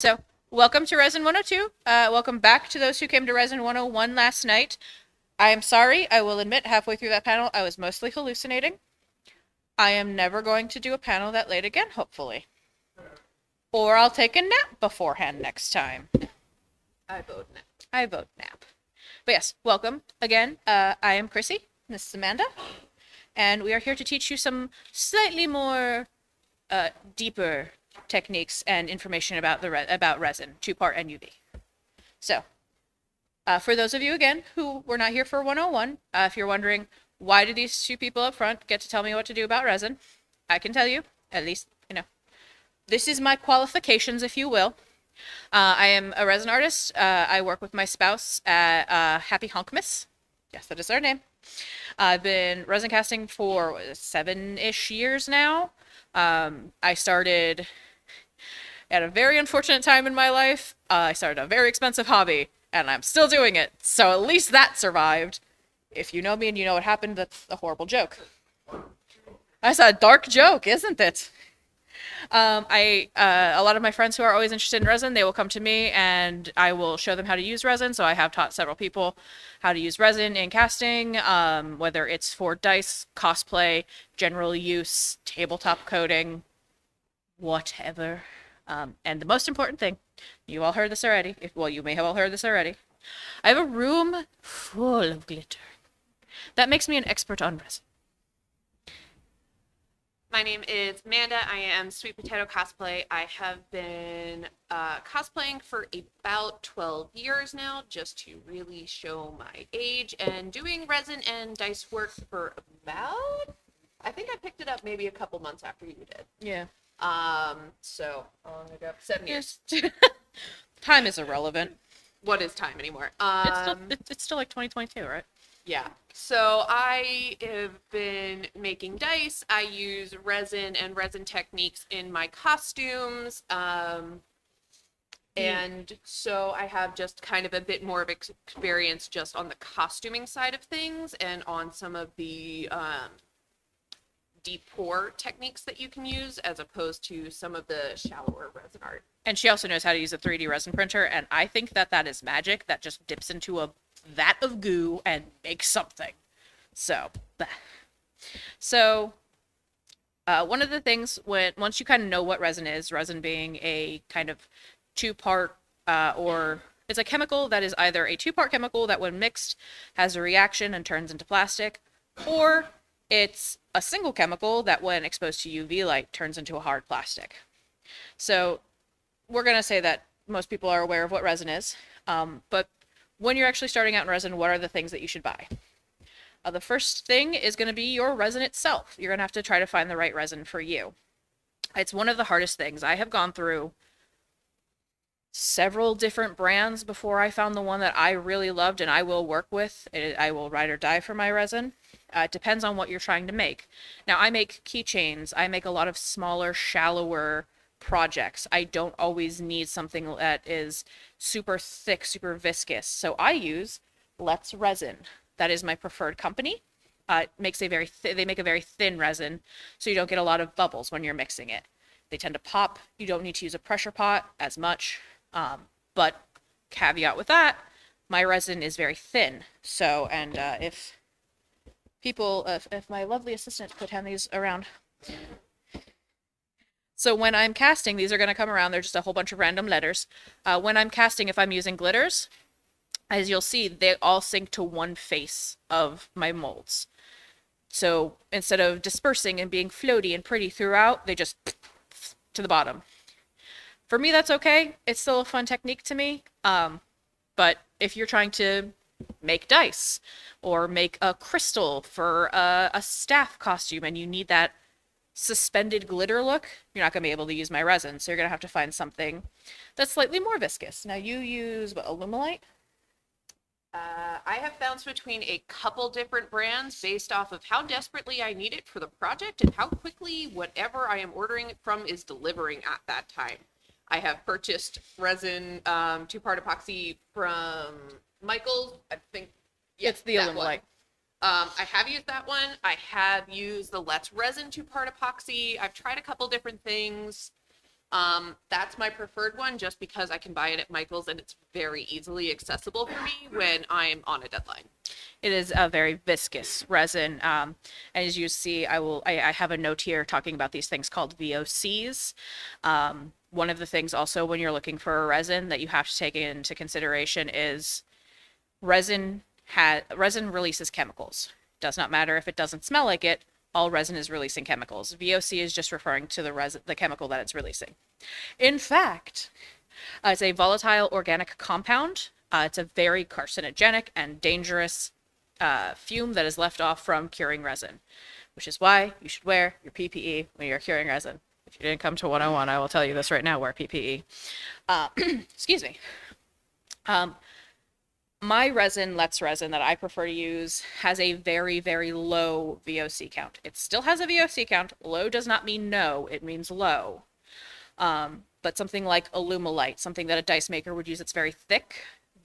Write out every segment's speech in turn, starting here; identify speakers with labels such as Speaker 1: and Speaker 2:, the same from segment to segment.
Speaker 1: So, welcome to Resin 102. Welcome back to those who came to Resin 101 last night. I am sorry, I will admit, halfway through that panel, I was mostly hallucinating. I am never going to do a panel that late again, hopefully. Or I'll take a nap beforehand next time.
Speaker 2: I vote no.
Speaker 1: I vote nap. But yes, welcome again. I am Chrissy. This is Amanda. And we are here to teach you some slightly more deeper techniques and information about about resin, two-part NUV. So, for those of you again who were not here for 101, if you're wondering why did these two people up front get to tell me what to do about resin, I can tell you, at least, this is my qualifications, if you will. I am a resin artist. I work with my spouse at Happy Honkmas. Yes, that is our name. I've been resin casting for 7-ish years now. I started at a very unfortunate time in my life. I started a very expensive hobby, and I'm still doing it. So at least that survived. If you know me and you know what happened, that's a horrible joke. That's a dark joke, isn't it? A lot of my friends who are always interested in resin, they will come to me and I will show them how to use resin. So I have taught several people how to use resin in casting, whether it's for dice, cosplay, general use, tabletop coating, whatever. And the most important thing, you all heard this already. Well, you may have all heard this already. I have a room full of glitter. That makes me an expert on resin.
Speaker 2: My name is Amanda. I am Sweet Potato Cosplay. I have been cosplaying for about 12 years now, just to really show my age, and doing resin and dice work for about, I think I picked it up maybe a couple months after you did.
Speaker 1: Yeah.
Speaker 2: So, how long ago? 7 years.
Speaker 1: Time is irrelevant.
Speaker 2: What is time anymore?
Speaker 1: It's still like 2022, right?
Speaker 2: Yeah. So I have been making dice. I use resin and resin techniques in my costumes. And so I have just kind of a bit more of experience just on the costuming side of things and on some of the deep pour techniques that you can use as opposed to some of the shallower resin art.
Speaker 1: And she also knows how to use a 3D resin printer, and I think that is magic that just dips into a vat of goo and makes something. So, one of the things once you kind of know what resin is, resin being a kind of two-part or it's a chemical that is either a two-part chemical that when mixed has a reaction and turns into plastic, or it's a single chemical that when exposed to UV light turns into a hard plastic. So we're going to say that most people are aware of what resin is, but when you're actually starting out in resin, what are the things that you should buy? The first thing is going to be your resin itself. You're going to have to try to find the right resin for you. It's one of the hardest things. I have gone through several different brands before I found the one that I really loved and I will work with. I will ride or die for my resin. It depends on what you're trying to make. Now, I make keychains. I make a lot of smaller, shallower projects. I don't always need something that is super thick, super viscous. So I use Let's Resin. That is my preferred company. It makes they make a very thin resin, so you don't get a lot of bubbles when you're mixing it. They tend to pop. You don't need to use a pressure pot as much. But caveat with that, my resin is very thin. So, and if my lovely assistant could hand these around. So when I'm casting, these are going to come around. They're just a whole bunch of random letters. When I'm casting, if I'm using glitters, as you'll see, they all sink to one face of my molds. So instead of dispersing and being floaty and pretty throughout, they just to the bottom. For me, that's okay. It's still a fun technique to me. But if you're trying to make dice or make a crystal for a staff costume and you need that suspended glitter look, you're not going to be able to use my resin. So you're going to have to find something that's slightly more viscous. Now you use Alumilite?
Speaker 2: I have bounced between a couple different brands based off of how desperately I need it for the project and how quickly whatever I am ordering it from is delivering at that time. I have purchased resin, two-part epoxy from Michael's. I think
Speaker 1: It's the Alumilite.
Speaker 2: I have used that one. I have used the Let's Resin two-part epoxy. I've tried a couple different things. That's my preferred one just because I can buy it at Michael's and it's very easily accessible for me when I'm on a deadline.
Speaker 1: It is a very viscous resin. As you see, I have a note here talking about these things called VOCs. One of the things also when you're looking for a resin that you have to take into consideration is resin releases chemicals. Does not matter if it doesn't smell like it. All resin is releasing chemicals. VOC is just referring to the chemical that it's releasing. In fact, it's a volatile organic compound. It's a very carcinogenic and dangerous fume that is left off from curing resin, which is why you should wear your PPE when you're curing resin. If you didn't come to 101, I will tell you this right now, wear PPE. Excuse me. My resin, Let's Resin, that I prefer to use has a very, very low VOC count. It still has a VOC count. Low does not mean no, it means low. But something like Alumilite, something that a dice maker would use that's very thick,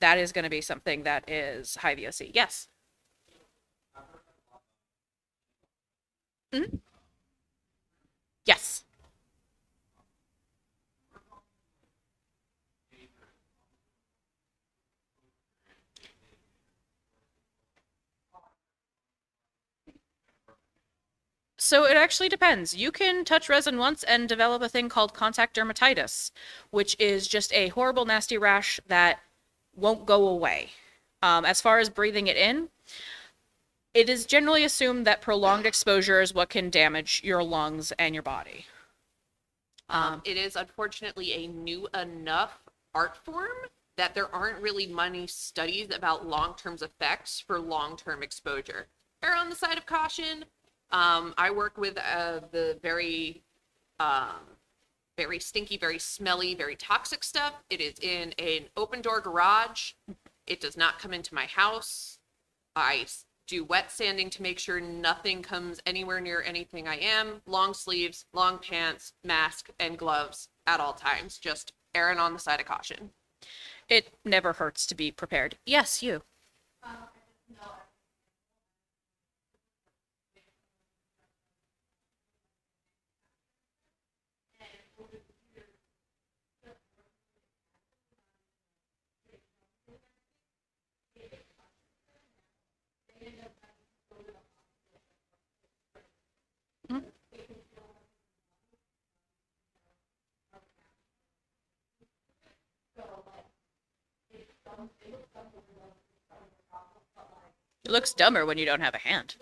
Speaker 1: that is going to be something that is high VOC. Yes. Mm-hmm. Yes. So it actually depends. You can touch resin once and develop a thing called contact dermatitis, which is just a horrible, nasty rash that won't go away. As far as breathing it in, it is generally assumed that prolonged exposure is what can damage your lungs and your body.
Speaker 2: It is unfortunately a new enough art form that there aren't really many studies about long-term effects for long-term exposure. Err on the side of caution. I work with the very stinky, very smelly, very toxic stuff. It is in an open door garage. It does not come into my house. I do wet sanding to make sure nothing comes anywhere near anything I am. Long sleeves, long pants, mask, and gloves at all times. Just erring on the side of caution.
Speaker 1: It never hurts to be prepared. Yes, you. It looks dumber when you don't have a hand.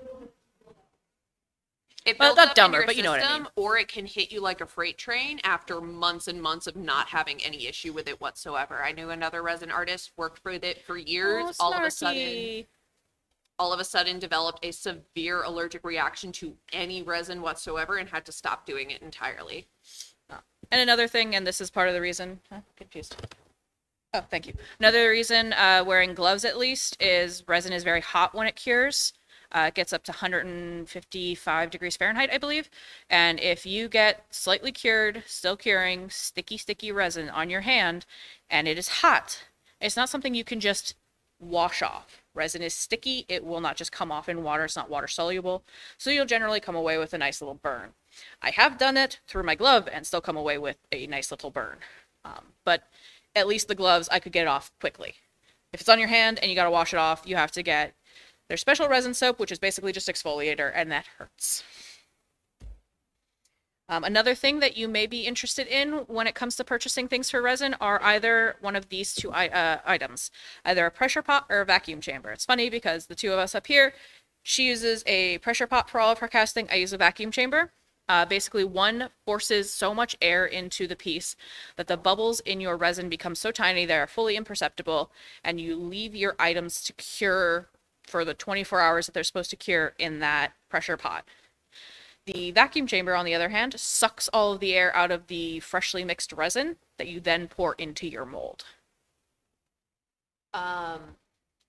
Speaker 2: It
Speaker 1: Well,
Speaker 2: builds
Speaker 1: not
Speaker 2: up in
Speaker 1: dumber,
Speaker 2: your
Speaker 1: but you know what I
Speaker 2: system,
Speaker 1: mean.
Speaker 2: or it can hit you like a freight train after months and months of not having any issue with it whatsoever. I knew another resin artist worked with it for years.
Speaker 1: Oh, snarky.
Speaker 2: All of a sudden developed a severe allergic reaction to any resin whatsoever and had to stop doing it entirely.
Speaker 1: And another thing, and this is part of the reason, confused. Oh, thank you. Another reason wearing gloves at least is resin is very hot when it cures. It gets up to 155 degrees Fahrenheit, I believe. And if you get slightly cured, still curing, sticky, sticky resin on your hand, and it is hot, it's not something you can just wash off. Resin is sticky. It will not just come off in water. It's not water soluble. So you'll generally come away with a nice little burn. I have done it through my glove and still come away with a nice little burn. But at least the gloves, I could get it off quickly. If it's on your hand and you got to wash it off, you have to get their special resin soap, which is basically just exfoliator, and that hurts. Another thing that you may be interested in when it comes to purchasing things for resin are either one of these two items, either a pressure pot or a vacuum chamber. It's funny because the two of us up here, she uses a pressure pot for all of her casting. I use a vacuum chamber. Basically, one forces so much air into the piece that the bubbles in your resin become so tiny they are fully imperceptible, and you leave your items to cure for the 24 hours that they're supposed to cure in that pressure pot. The vacuum chamber, on the other hand, sucks all of the air out of the freshly mixed resin that you then pour into your mold.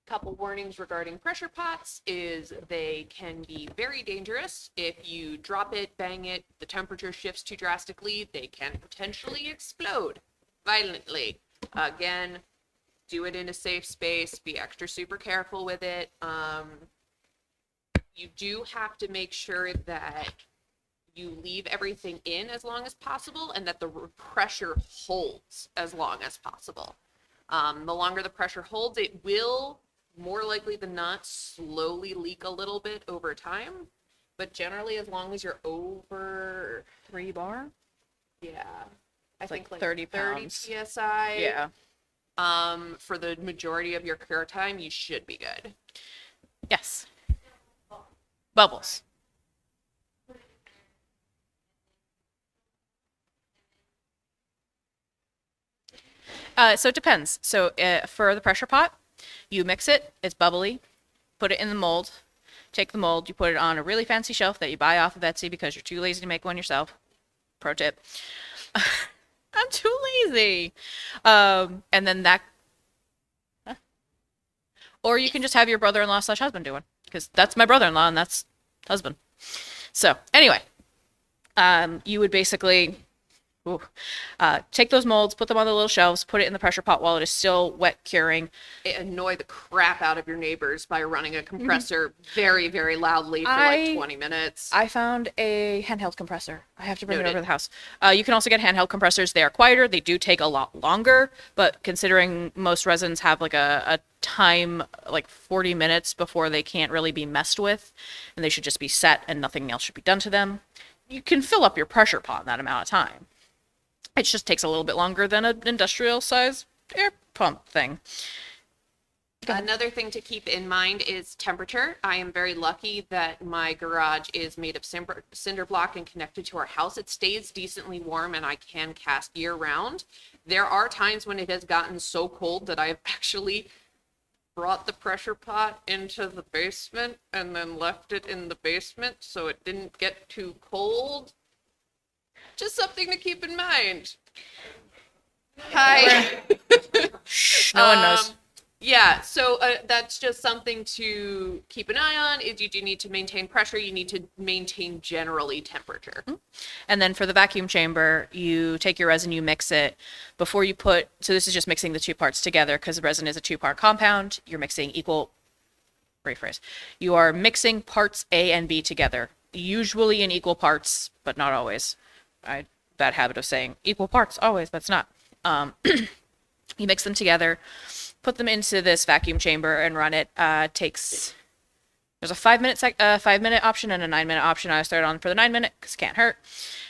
Speaker 2: Couple warnings regarding pressure pots is they can be very dangerous. If you drop it, bang it, the temperature shifts too drastically, they can potentially explode violently. Again, do it in a safe space, be extra super careful with it. You do have to make sure that you leave everything in as long as possible and that the pressure holds as long as possible. The longer the pressure holds, it will more likely than not slowly leak a little bit over time. But generally, as long as you're over
Speaker 1: 3 bar?
Speaker 2: yeah, I
Speaker 1: It's
Speaker 2: think
Speaker 1: like
Speaker 2: like
Speaker 1: 30
Speaker 2: 30
Speaker 1: pounds.
Speaker 2: psi.
Speaker 1: Yeah.
Speaker 2: For the majority of your cure time, you should be good.
Speaker 1: Yes. Bubbles. So it depends. So for the pressure pot, you mix it, it's bubbly, put it in the mold, take the mold, you put it on a really fancy shelf that you buy off of Etsy because you're too lazy to make one yourself. Pro tip. I'm too lazy. And then that, or you can just have your brother-in-law slash husband do one because that's my brother-in-law and that's husband. So anyway, you would basically ooh, take those molds, put them on the little shelves, put it in the pressure pot while it is still wet curing.
Speaker 2: It annoy the crap out of your neighbors by running a compressor very, very loudly for like 20 minutes.
Speaker 1: I found a handheld compressor. I have to bring it
Speaker 2: Noted.
Speaker 1: over to the house. You can also get handheld compressors. They are quieter. They do take a lot longer, but considering most resins have like a time, like 40 minutes before they can't really be messed with, and they should just be set and nothing else should be done to them, you can fill up your pressure pot in that amount of time. It just takes a little bit longer than an industrial size air pump thing.
Speaker 2: Another thing to keep in mind is temperature. I am very lucky that my garage is made of cinder block and connected to our house. It stays decently warm and I can cast year round. There are times when it has gotten so cold that I've actually brought the pressure pot into the basement and then left it in the basement so it didn't get too cold. Just something to keep in mind. Hi.
Speaker 1: Shh, no one knows.
Speaker 2: Yeah, so that's just something to keep an eye on. Is you do need to maintain pressure. You need to maintain generally temperature.
Speaker 1: And then for the vacuum chamber, you take your resin, you mix it before you put, so this is just mixing the two parts together because resin is a 2-part compound. You're mixing rephrase. You are mixing parts A and B together, usually in equal parts, but not always. Bad habit of saying equal parts always, but it's not. You mix them together, put them into this vacuum chamber and run it. Takes there's a 5-minute option and a 9-minute option. I started on for the 9-minute because it can't hurt.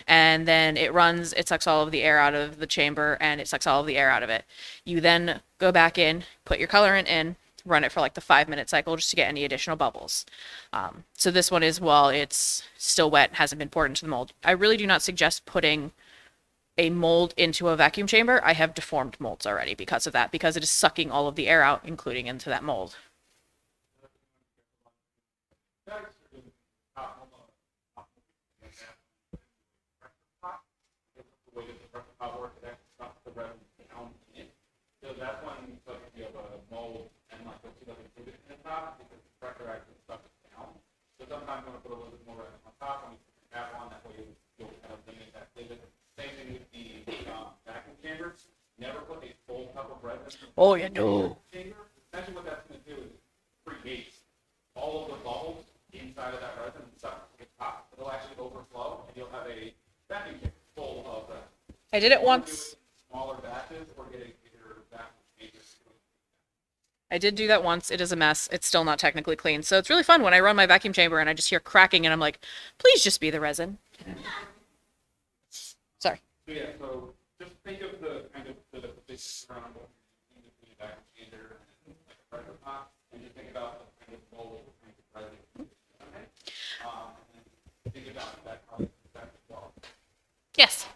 Speaker 1: And then it runs, it sucks all of the air out of the chamber and it sucks all of the air out of it. You then go back in, put your colorant in, run it for like the 5-minute cycle just to get any additional bubbles. So this one is, while it's still wet, hasn't been poured into the mold. I really do not suggest putting a mold into a vacuum chamber. I have deformed molds already because of that, because it is sucking all of the air out, including into that mold.
Speaker 3: So that's when you have a mold and like what you doesn't put it in the top because the pressure actually sucks it down. So sometimes I'm gonna put a little bit more resin on top when you put the cap on, that way you'll kind of limit that pivot. Same thing with the vacuum chamber. Never put a full cup of resin in
Speaker 1: Oh yeah,
Speaker 3: the
Speaker 1: no.
Speaker 3: chamber. Essentially what that's gonna do is create all of the bubbles inside of that resin and suck to the top. It'll actually overflow and you'll have a vacuum chamber full of resin.
Speaker 1: I did it once.
Speaker 3: Smaller batches or get a bigger vacuum chamber.
Speaker 1: I did do that once. It is a mess. It's still not technically clean. So it's really fun when I run my vacuum chamber and I just hear cracking and I'm like, please just be the resin. Sorry.
Speaker 3: So yeah, so just think of the kind of the basics around what you're using between a vacuum chamber and like a pressure pot, and just think about the kind of mold, kind of resin. Okay? And think about that probably as well.
Speaker 1: Yes.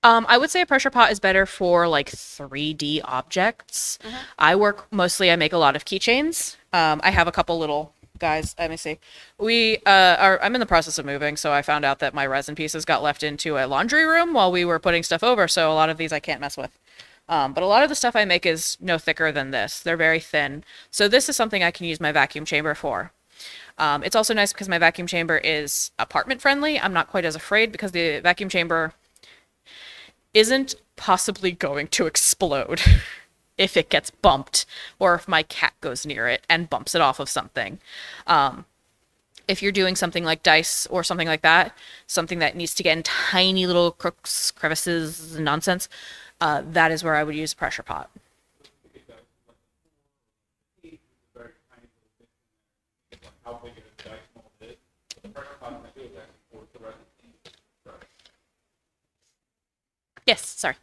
Speaker 1: I would say a pressure pot is better for like 3D objects. I make a lot of keychains. I have a couple little guys. Let me see. I'm in the process of moving, so I found out that my resin pieces got left into a laundry room while we were putting stuff over, so a lot of these I can't mess with. But a lot of the stuff I make is no thicker than this. They're very thin. So this is something I can use my vacuum chamber for. It's also nice because my vacuum chamber is apartment friendly. I'm not quite as afraid because the vacuum chamber isn't possibly going to explode if it gets bumped or if my cat goes near it and bumps it off of something. If you're doing something like dice or something like that, something that needs to get in tiny little crooks, crevices, and nonsense, that is where I would use a pressure pot.
Speaker 3: Very tiny little bit in there, like how big of a dice mold is. But the pressure pot I do is actually force the resin into the brush.
Speaker 1: Yes, sorry.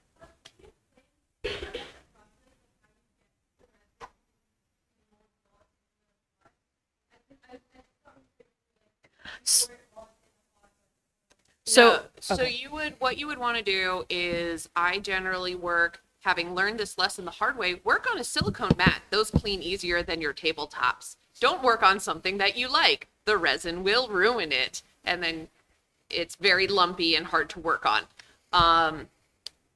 Speaker 1: So,
Speaker 2: No, so what you would want to do is I generally work, having learned this lesson the hard way, work on a silicone mat. Those clean easier than your tabletops. Don't work on something that you like. The resin will ruin it, and then it's very lumpy and hard to work on.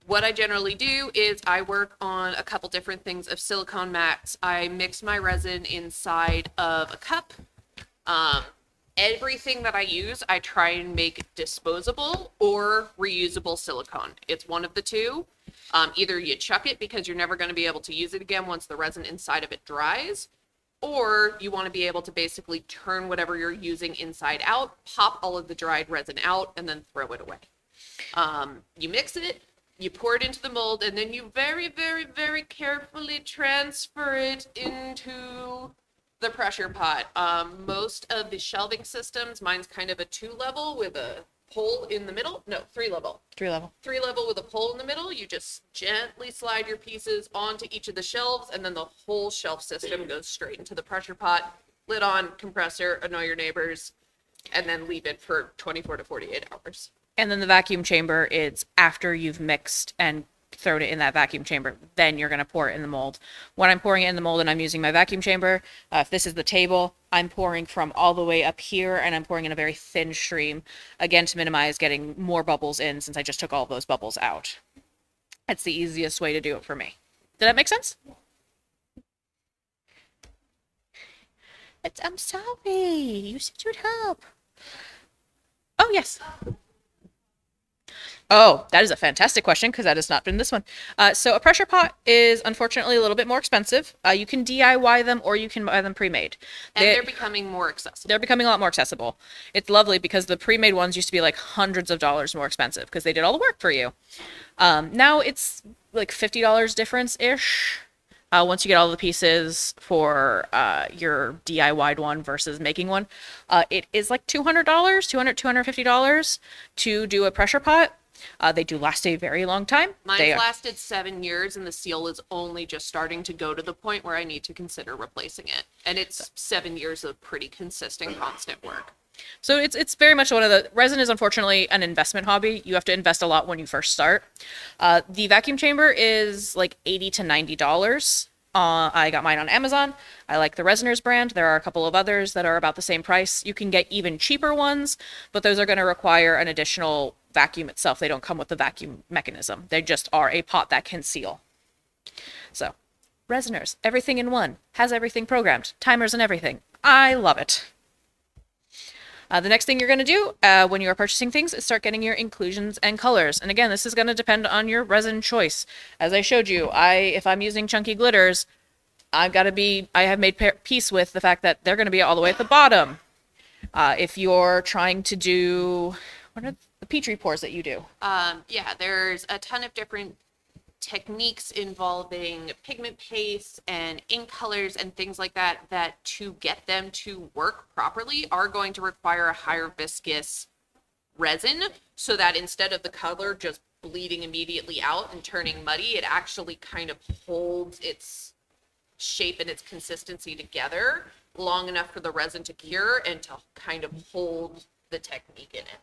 Speaker 2: What I generally do is I work on a couple different things of silicone mats. I mix my resin inside of a cup. Everything that I use, I try and make disposable or reusable silicone. It's one of the two. Either you chuck it because you're never going to be able to use it again once the resin inside of it dries, or you want to be able to basically turn whatever you're using inside out, pop all of the dried resin out, and then throw it away. You mix it, you pour it into the mold, and then you very, very, very carefully transfer it into the pressure pot. Most of the shelving systems, mine's kind of a 2-level with a pole in the middle. No, 3-level.
Speaker 1: 3-level.
Speaker 2: 3-level with a pole in the middle. You just gently slide your pieces onto each of the shelves, and then the whole shelf system goes straight into the pressure pot. Lid on, compressor, annoy your neighbors, and then leave it for 24 to 48 hours.
Speaker 1: And then the vacuum chamber, it's after you've mixed and thrown it in that vacuum chamber, then you're going to pour it in the mold. When I'm pouring it in the mold and I'm using my vacuum chamber, if this is the table, I'm pouring from all the way up here and I'm pouring in a very thin stream, again, to minimize getting more bubbles in since I just took all of those bubbles out. That's the easiest way to do it for me. Did that make sense? I'm sorry. You said you'd help. Oh, yes. Oh, that is a fantastic question because that has not been this one. So a pressure pot is unfortunately a little bit more expensive. You can DIY them or you can buy them pre-made.
Speaker 2: And they're becoming more accessible.
Speaker 1: They're becoming a lot more accessible. It's lovely because the pre-made ones used to be like hundreds of dollars more expensive because they did all the work for you. Now it's like $50 difference-ish. Once you get all the pieces for your DIY'd one versus making one, it is like $200, $250 to do a pressure pot. They do last a very long time.
Speaker 2: Mine's lasted 7 years, and the seal is only just starting to go to the point where I need to consider replacing it. And it's 7 years of pretty consistent, constant work.
Speaker 1: So it's very much one of the resin is unfortunately an investment hobby. You have to invest a lot when you first start. The vacuum chamber is like $80 to $90. I got mine on Amazon. I like the Resiners brand. There are a couple of others that are about the same price. You can get even cheaper ones, but those are going to require an additional vacuum itself. They don't come with the vacuum mechanism. They just are a pot that can seal. So, Resiners, everything in one, has everything programmed, timers and everything. I love it. The next thing you're going to do when you are purchasing things is start getting your inclusions and colors. And again, this is going to depend on your resin choice. As I showed you, if I'm using chunky glitters, I have made peace with the fact that they're going to be all the way at the bottom. If you're trying to do, what are the Petri pours that you do?
Speaker 2: Yeah, there's a ton of different techniques involving pigment pastes and ink colors and things like that, that to get them to work properly are going to require a higher viscous resin, so that instead of the color just bleeding immediately out and turning muddy, it actually kind of holds its shape and its consistency together long enough for the resin to cure and to kind of hold the technique in it.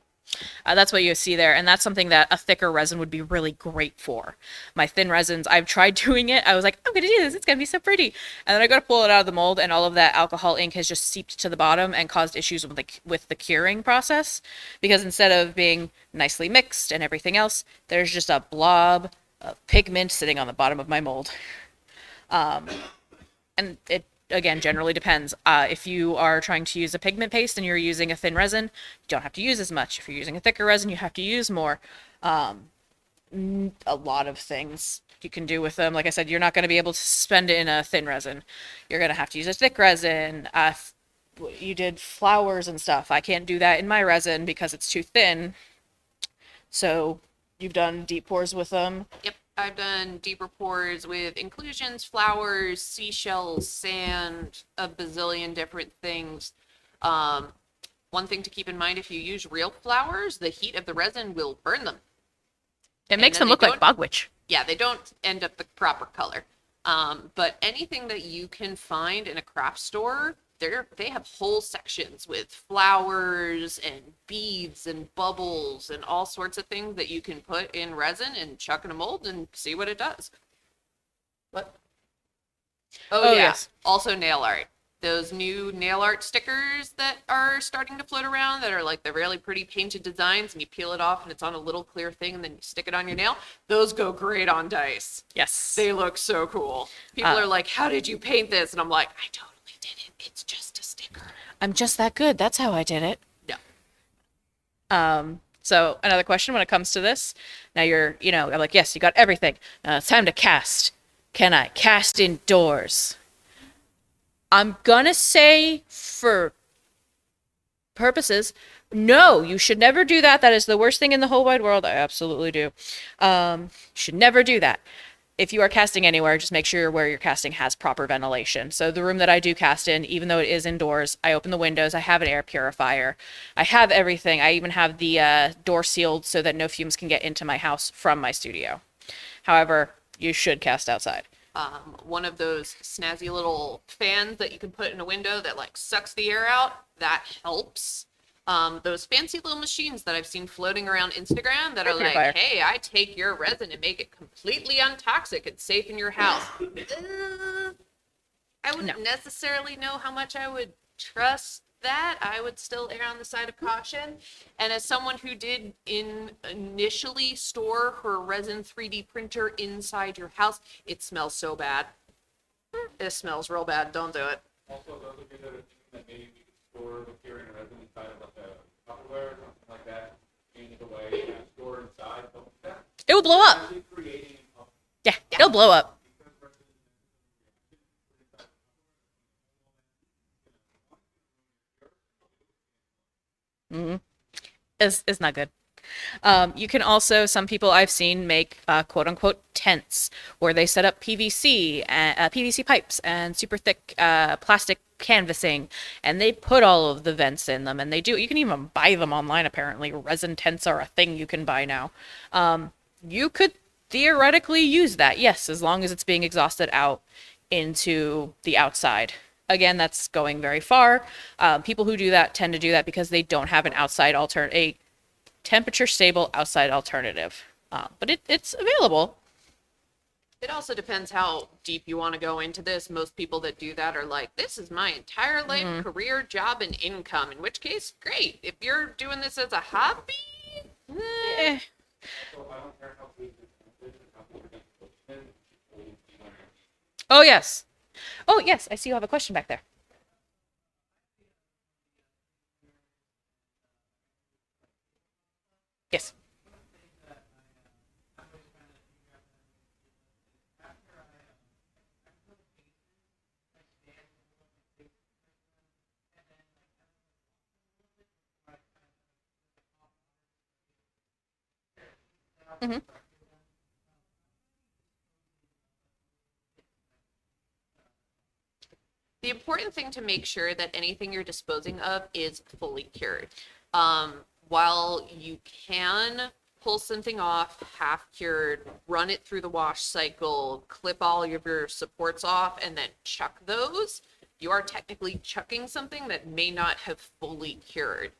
Speaker 1: That's what you see there, and that's something that a thicker resin would be really great for. My thin resins, I've tried doing it. I was like, I'm going to do this. It's going to be so pretty. And then I go to pull it out of the mold, and all of that alcohol ink has just seeped to the bottom and caused issues with the curing process. Because instead of being nicely mixed and everything else, there's just a blob of pigment sitting on the bottom of my mold. And it, again, generally depends. If you are trying to use a pigment paste and you're using a thin resin, you don't have to use as much. If you're using a thicker resin, you have to use more. a lot of things you can do with them. Like I said, you're not going to be able to spend it in a thin resin. You're going to have to use a thick resin. You did flowers and stuff. I can't do that in my resin because it's too thin. So you've done deep pours with them.
Speaker 2: Yep, I've done deeper pours with inclusions, flowers, seashells, sand, a bazillion different things. One thing to keep in mind, if you use real flowers, the heat of the resin will burn them.
Speaker 1: It
Speaker 2: And
Speaker 1: makes
Speaker 2: then
Speaker 1: them
Speaker 2: they
Speaker 1: look like
Speaker 2: don't-
Speaker 1: bogwitch.
Speaker 2: Yeah, they don't end up the proper color. But anything that you can find in a craft store, they have whole sections with flowers and beads and bubbles and all sorts of things that you can put in resin and chuck in a mold and see what it does. What? Oh,
Speaker 1: Oh,
Speaker 2: yeah.
Speaker 1: yes.
Speaker 2: Also nail art. Those new nail art stickers that are starting to float around that are like the really pretty painted designs, and you peel it off and it's on a little clear thing and then you stick it on your nail. Those go great on dice.
Speaker 1: Yes.
Speaker 2: They look so cool. People are like, how did you paint this? And I'm like, I totally did it. It's just a sticker.
Speaker 1: I'm just that good. That's how I did it.
Speaker 2: No.
Speaker 1: So another question when it comes to this. Now I'm like, yes, you got everything. It's time to cast. Can I cast indoors? I'm gonna say for purposes, no, you should never do that. That is the worst thing in the whole wide world. I absolutely do. You should never do that. If you are casting anywhere, just make sure where you're casting has proper ventilation. So the room that I do cast in, even though it is indoors, I open the windows. I have an air purifier. I have everything. I even have the door sealed so that no fumes can get into my house from my studio. However, you should cast outside.
Speaker 2: One of those snazzy little fans that you can put in a window that like sucks the air out, that helps. Those fancy little machines that I've seen floating around Instagram that are like,
Speaker 1: Purifier.
Speaker 2: hey, I take your resin and make it completely untoxic and safe in your house. I wouldn't necessarily know how much I would trust that. I would still err on the side of caution. And as someone who did initially store her resin 3D printer inside your house, it smells so bad. It smells real bad. Don't do it.
Speaker 3: Also, those of you that are thinking that maybe we could store the curing resin inside of like a Tupperware or something like that, change it away, and store inside, don't do that.
Speaker 1: It will blow up.
Speaker 3: Actually creating a
Speaker 1: Yeah, it'll blow up.
Speaker 3: because resin
Speaker 1: It's not good. You can also, some people I've seen make quote unquote tents where they set up PVC pipes and super thick plastic canvassing, and they put all of the vents in them, and you can even buy them online apparently. Resin tents are a thing you can buy now. You could theoretically use that, yes, as long as it's being exhausted out into the outside. Again, that's going very far. People who do that tend to do that because they don't have a temperature stable outside alternative. But it's available.
Speaker 2: It also depends how deep you want to go into this. Most people that do that are like, this is my entire life, career, job, and income. In which case, great. If you're doing this as a hobby,
Speaker 1: Eh.
Speaker 3: so I don't care how big this is or how big the solution is, it's always be learning.
Speaker 1: Oh, yes. Oh, yes. I see you have a question back there. Yes.
Speaker 2: the important thing to make sure that anything you're disposing of is fully cured. While you can pull something off half cured, run it through the wash cycle, clip all of your supports off, and then chuck those, you are technically chucking something that may not have fully cured.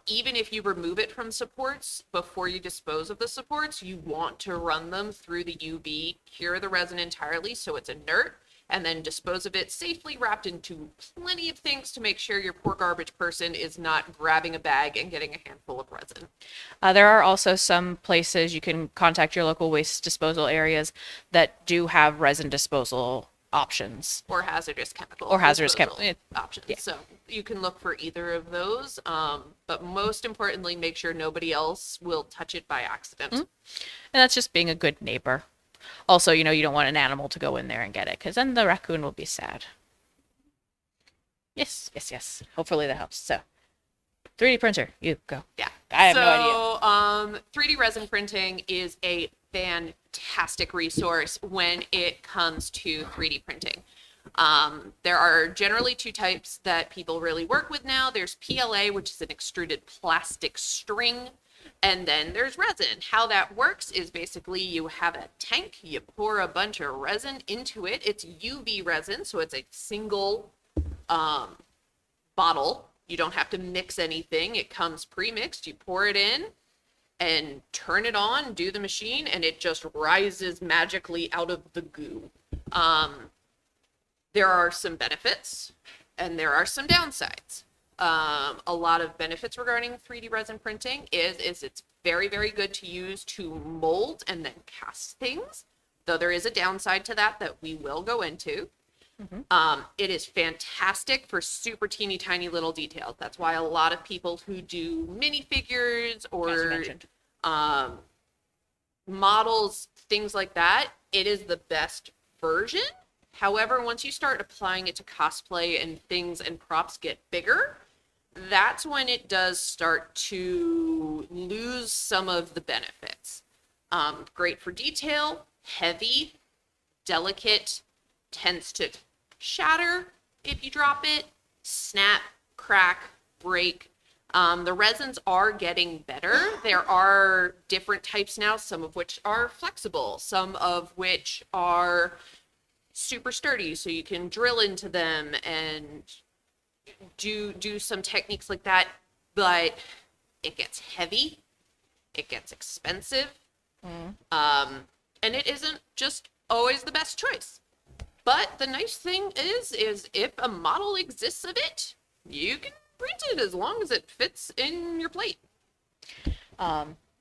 Speaker 2: Even if you remove it from supports, before you dispose of the supports, you want to run them through the UV, cure the resin entirely so it's inert, and then dispose of it safely wrapped into plenty of things to make sure your poor garbage person is not grabbing a bag and getting a handful of resin.
Speaker 1: There are also some places you can contact your local waste disposal areas that do have resin disposal options.
Speaker 2: Or hazardous chemical.
Speaker 1: Or hazardous
Speaker 2: disposal
Speaker 1: chemical,
Speaker 2: options.
Speaker 1: yeah.
Speaker 2: So you can look for either of those. But most importantly, make sure nobody else will touch it by accident.
Speaker 1: And that's just being a good neighbor. Also, you don't want an animal to go in there and get it, because then the raccoon will be sad. Yes, yes, yes. Hopefully that helps. So, 3D printer, you go.
Speaker 2: Yeah.
Speaker 1: I have no idea.
Speaker 2: 3D resin printing is a fantastic resource when it comes to 3D printing. There are generally two types that people really work with now. There's PLA, which is an extruded plastic string, and then there's resin. How that works is basically you have a tank, you pour a bunch of resin into it. It's UV resin, so it's a single bottle. You don't have to mix anything. It comes pre-mixed. You pour it in and turn it on, do the machine, and it just rises magically out of the goo. There are some benefits and there are some downsides. A lot of benefits regarding 3D resin printing is it's very, very good to use to mold and then cast things, though there is a downside to that we will go into. It is fantastic for super teeny tiny little details. That's why a lot of people who do minifigures or models, things like that, it is the best version. However, once you start applying it to cosplay and things and props get bigger, that's when it does start to lose some of the benefits. Great for detail, heavy, delicate, tends to shatter if you drop it, snap, crack, break. The resins are getting better. There are different types now, some of which are flexible, some of which are super sturdy, so you can drill into them and do some techniques like that, but it gets heavy, it gets expensive, and it isn't just always the best choice. But the nice thing is if a model exists of it, you can print it as long as it fits in your plate.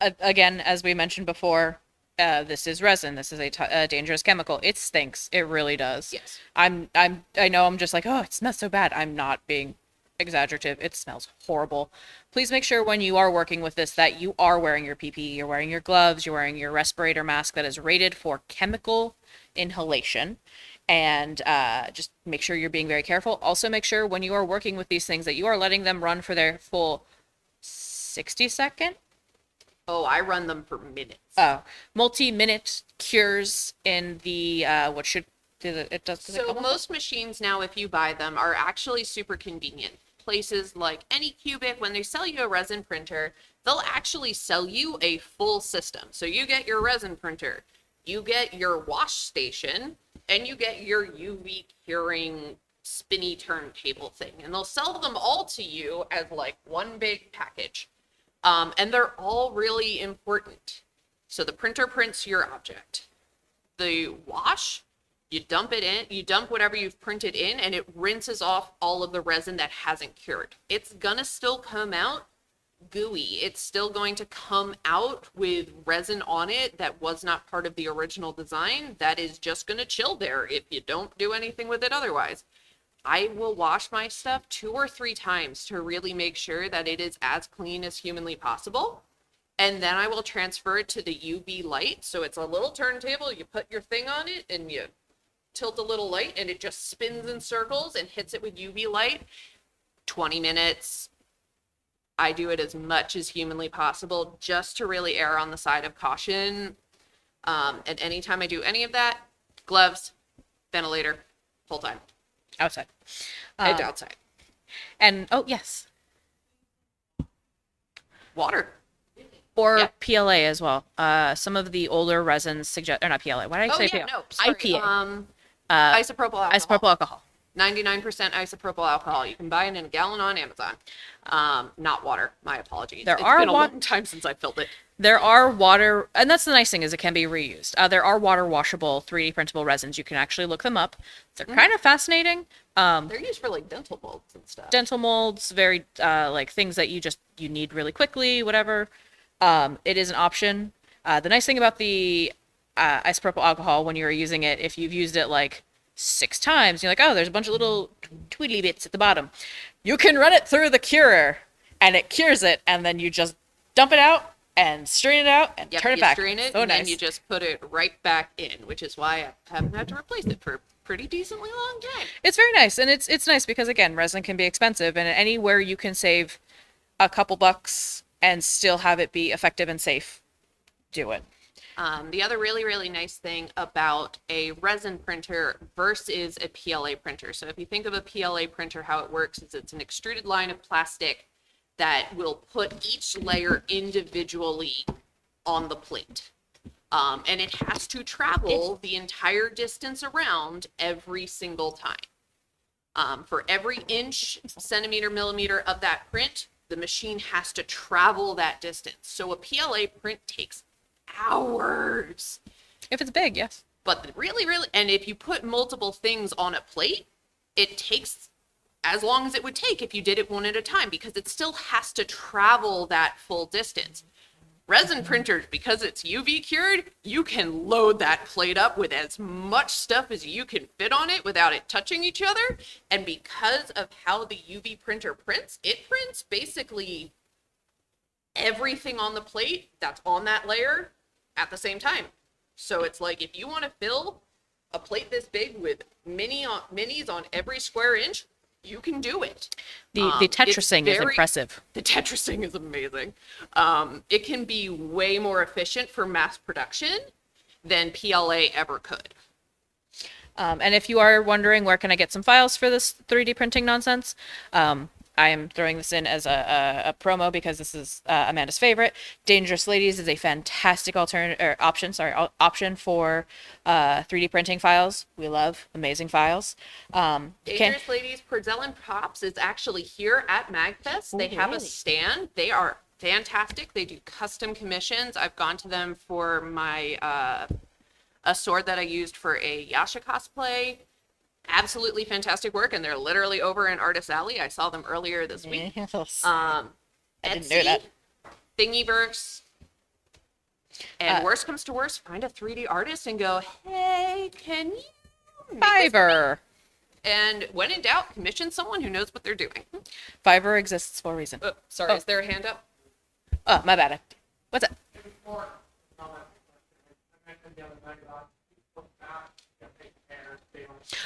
Speaker 1: Again, as we mentioned before, this is resin. This is a dangerous chemical. It stinks. It really does.
Speaker 2: Yes.
Speaker 1: I know I'm just like, oh, it smells so bad. I'm not being exaggerative. It smells horrible. Please make sure when you are working with this that you are wearing your PPE, you're wearing your gloves, you're wearing your respirator mask that is rated for chemical inhalation. And just make sure you're being very careful. Also, make sure when you are working with these things that you are letting them run for their full 60-second.
Speaker 2: Oh, I run them for minutes.
Speaker 1: Oh, multi-minute cures in the what should it does.
Speaker 2: So most machines now, if you buy them, are actually super convenient. Places like Anycubic, when they sell you a resin printer, they'll actually sell you a full system. So you get your resin printer, you get your wash station, and you get your UV curing spinny turntable thing. And they'll sell them all to you as like one big package. And they're all really important. So the printer prints your object. The wash, you dump it in, you dump whatever you've printed in, and it rinses off all of the resin that hasn't cured. It's gonna still come out gooey. It's still going to come out with resin on it that was not part of the original design. That is just gonna chill there if you don't do anything with it otherwise. I will wash my stuff 2 or 3 times to really make sure that it is as clean as humanly possible. And then I will transfer it to the UV light. So it's a little turntable. You put your thing on it and you tilt a little light and it just spins in circles and hits it with UV light. 20 minutes. I do it as much as humanly possible just to really err on the side of caution. And anytime I do any of that, gloves, ventilator, full time.
Speaker 1: Outside.
Speaker 2: And outside.
Speaker 1: And oh yes,
Speaker 2: Water.
Speaker 1: or
Speaker 2: Yeah.
Speaker 1: PLA as well. Some of the older resins suggest, or not PLA. Why did I say PLA?
Speaker 2: No, sorry.
Speaker 1: IPA.
Speaker 2: Isopropyl alcohol.
Speaker 1: Isopropyl alcohol.
Speaker 2: 99% isopropyl alcohol. You can buy it in a gallon on Amazon. Not water. My apologies.
Speaker 1: There
Speaker 2: It's
Speaker 1: are
Speaker 2: been a long time since I filled it.
Speaker 1: There are water, and that's the nice thing is it can be reused. There are water washable 3D printable resins. You can actually look them up. They're kind of fascinating.
Speaker 2: They're used for like dental molds and stuff.
Speaker 1: Dental molds, very like things that you need really quickly, whatever. It is an option. The nice thing about the isopropyl alcohol when you're using it, if you've used it like 6 times, you're like, oh, there's a bunch of little twiddly bits at the bottom. You can run it through the curer, and it cures it, and then you just dump it out and strain it out and
Speaker 2: Yep,
Speaker 1: turn it
Speaker 2: you
Speaker 1: back.
Speaker 2: strain it,
Speaker 1: So
Speaker 2: and
Speaker 1: nice.
Speaker 2: then you just put it right back in, which is why I haven't had to replace it for a pretty decently long time.
Speaker 1: It's very nice, and it's nice because again, resin can be expensive, and anywhere you can save a couple bucks and still have it be effective and safe, do it.
Speaker 2: The other really, really nice thing about a resin printer versus a PLA printer. So if you think of a PLA printer, how it works is it's an extruded line of plastic that will put each layer individually on the plate. And it has to travel the entire distance around every single time. For every inch, centimeter, millimeter of that print, the machine has to travel that distance. So a PLA print takes hours.
Speaker 1: If it's big, yes.
Speaker 2: But really, really, and if you put multiple things on a plate, it takes as long as it would take if you did it one at a time, because it still has to travel that full distance. Resin printers, because it's UV cured, you can load that plate up with as much stuff as you can fit on it without it touching each other. And because of how the UV printer prints, it prints basically everything on the plate that's on that layer at the same time. So it's like if you want to fill a plate this big with minis on every square inch, you can do it.
Speaker 1: The Tetrising is impressive.
Speaker 2: The Tetrising is amazing. It can be way more efficient for mass production than PLA ever could.
Speaker 1: And if you are wondering where can I get some files for this 3D printing nonsense, I am throwing this in as a promo because this is Amanda's favorite. Dangerous Ladies is a fantastic option for 3D printing files. We love amazing files.
Speaker 2: Dangerous Ladies Porcelain Props is actually here at MAGFest. They have a stand. They are fantastic. They do custom commissions. I've gone to them for my a sword that I used for a Yasha cosplay. Absolutely fantastic work, and they're literally over in Artist Alley. I saw them earlier this week.
Speaker 1: Yes.
Speaker 2: Etsy,
Speaker 1: didn't know that.
Speaker 2: Thingiverse, and worst comes to worst, find a 3D artist and go, hey, can you make this
Speaker 1: Fiverr.
Speaker 2: And when in doubt, commission someone who knows what they're doing.
Speaker 1: Fiverr exists for a reason.
Speaker 2: Sorry,
Speaker 1: Oh.
Speaker 2: is there a hand up?
Speaker 1: Oh, my bad. What's up?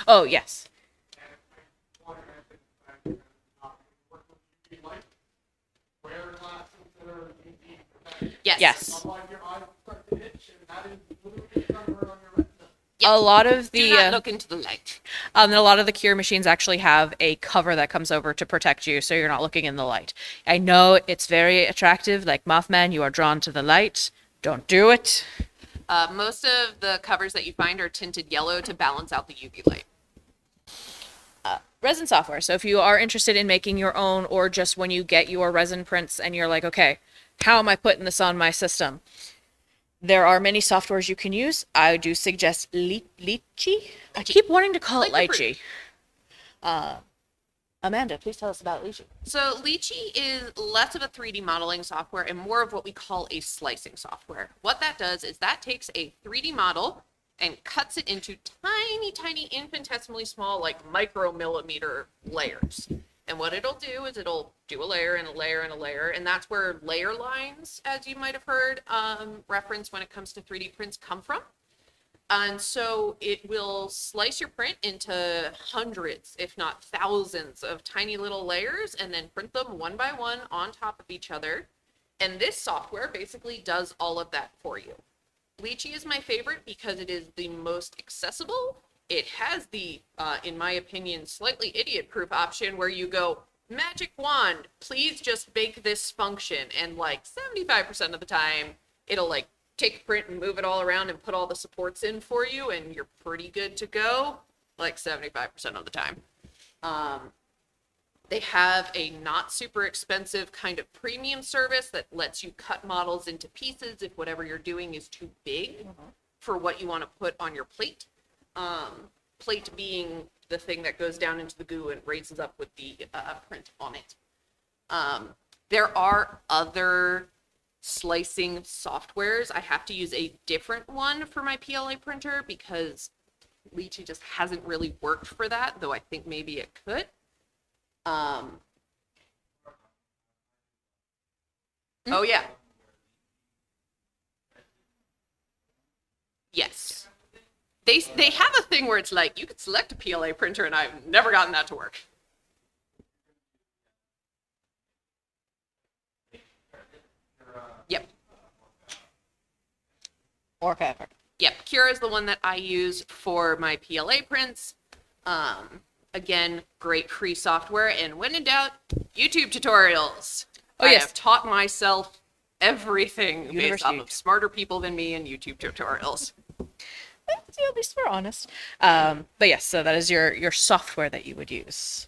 Speaker 1: Oh, yes.
Speaker 2: Yes.
Speaker 1: Yes.
Speaker 2: Yep.
Speaker 1: A lot of
Speaker 2: Do
Speaker 1: the
Speaker 2: not look into the light.
Speaker 1: a lot of the cure machines actually have a cover that comes over to protect you so you're not looking in the light. I know it's very attractive, like Mothman, you are drawn to the light. Don't do it.
Speaker 2: Most of the covers that you find are tinted yellow to balance out the UV light.
Speaker 1: Resin software. So if you are interested in making your own, or just when you get your resin prints and you're like, okay, how am I putting this on my system? There are many softwares you can use. I do suggest Lychee. I keep wanting to call it
Speaker 2: Like the
Speaker 1: Lychee. Amanda, please tell us about Lychee.
Speaker 2: So Lychee is less of a 3D modeling software and more of what we call a slicing software. What that does is that takes a 3D model and cuts it into tiny, tiny, infinitesimally small, like micromillimeter layers. And what it'll do is it'll do a layer and a layer and a layer, and that's where layer lines, as you might have heard, reference when it comes to 3D prints come from. And so it will slice your print into hundreds, if not thousands, of tiny little layers and then print them one by one on top of each other. And this software basically does all of that for you. Lychee is my favorite because it is the most accessible. It has the, in my opinion, slightly idiot-proof option where you go, magic wand, please just make this function. And like 75% of the time, it'll like take a print and move it all around and put all the supports in for you, and you're pretty good to go, like 75% of the time. They have a not super expensive kind of premium service that lets you cut models into pieces if whatever you're doing is too big for what you want to put on your plate. Plate being the thing that goes down into the goo and raises up with the print on it. There are other slicing softwares. I have to use a different one for my PLA printer because Lychee just hasn't really worked for that, though I think maybe it could. Oh yeah. Yes. They have a thing where it's like you could select a PLA printer, and I've never gotten that to work. Yep.
Speaker 1: Or Pepper.
Speaker 2: Yep. Cura is the one that I use for my PLA prints. Again, great free software, and when in doubt, YouTube tutorials.
Speaker 1: Oh,
Speaker 2: I
Speaker 1: yes.
Speaker 2: have taught myself everything based
Speaker 1: University.
Speaker 2: off of smarter people than me in YouTube tutorials.
Speaker 1: At least we're honest. But yes, so that is your software that you would use.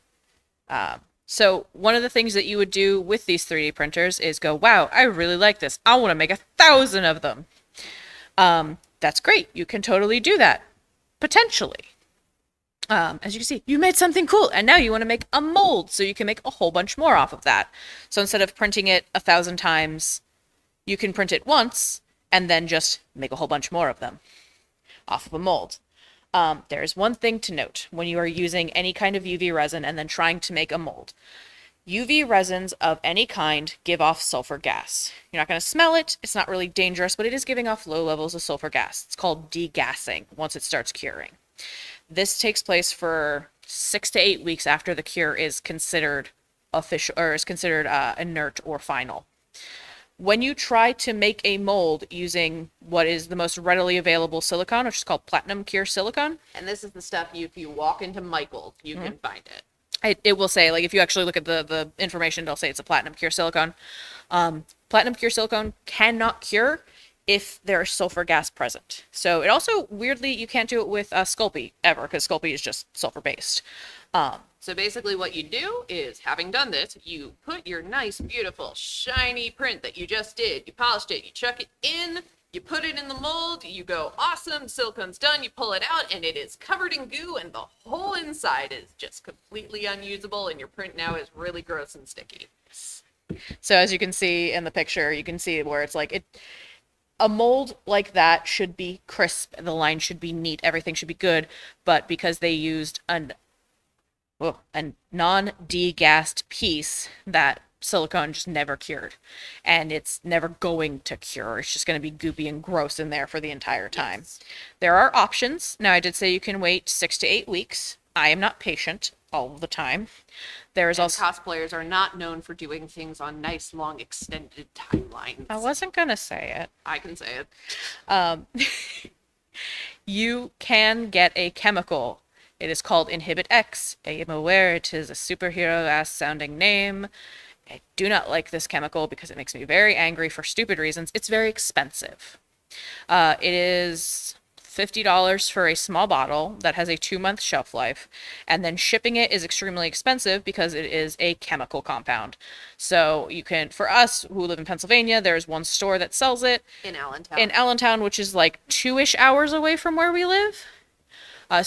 Speaker 1: So one of the things that you would do with these 3D printers is go, wow, I really like this. I want to make 1,000 of them. That's great. You can totally do that. Potentially. As you can see, you made something cool, and now you want to make a mold, so you can make a whole bunch more off of that. So instead of printing it 1,000 times, you can print it once, and then just make a whole bunch more of them off of a mold. There's one thing to note when you are using any kind of UV resin and then trying to make a mold. UV resins of any kind give off sulfur gas. You're not going to smell it. It's not really dangerous, but it is giving off low levels of sulfur gas. It's called degassing once it starts curing. This takes place for 6 to 8 weeks after the cure is considered official or is considered inert or final. When you try to make a mold using what is the most readily available silicone, which is called platinum cure silicone,
Speaker 2: And this is the stuff if you walk into Michael's, you can find it.
Speaker 1: it will say, like, if you actually look at the information, it'll say it's a platinum cure silicone. Platinum cure silicone cannot cure if there's sulfur gas present. So it also, weirdly, you can't do it with Sculpey ever, because Sculpey is just sulfur based.
Speaker 2: So basically what you do is, having done this, you put your nice, beautiful, shiny print that you just did, you polished it, you chuck it in, you put it in the mold, you go, awesome, silicone's done, you pull it out, and it is covered in goo, and the whole inside is just completely unusable, and your print now is really gross and sticky.
Speaker 1: So as you can see in the picture, you can see where it's like a mold like that should be crisp, the line should be neat, everything should be good, but because they used a non-degassed piece, that silicone just never cured, and it's never going to cure. It's just going to be goopy and gross in there for the entire time.
Speaker 2: Yes.
Speaker 1: There are options. Now, I did say you can wait 6 to 8 weeks. I am not patient all the time. There is
Speaker 2: And
Speaker 1: also
Speaker 2: cosplayers are not known for doing things on nice, long, extended timelines.
Speaker 1: I wasn't gonna say it.
Speaker 2: I can say it.
Speaker 1: You can get a chemical. It is called Inhibit X. I am aware it is a superhero-ass sounding name. I do not like this chemical because it makes me very angry for stupid reasons. It's very expensive. It is $50 for a small bottle that has a 2-month shelf life, and then shipping it is extremely expensive because it is a chemical compound. So you can, for us who live in Pennsylvania, there's one store that sells it
Speaker 2: In Allentown.
Speaker 1: in Allentown, which is like 2-ish hours away from where we live. Oh,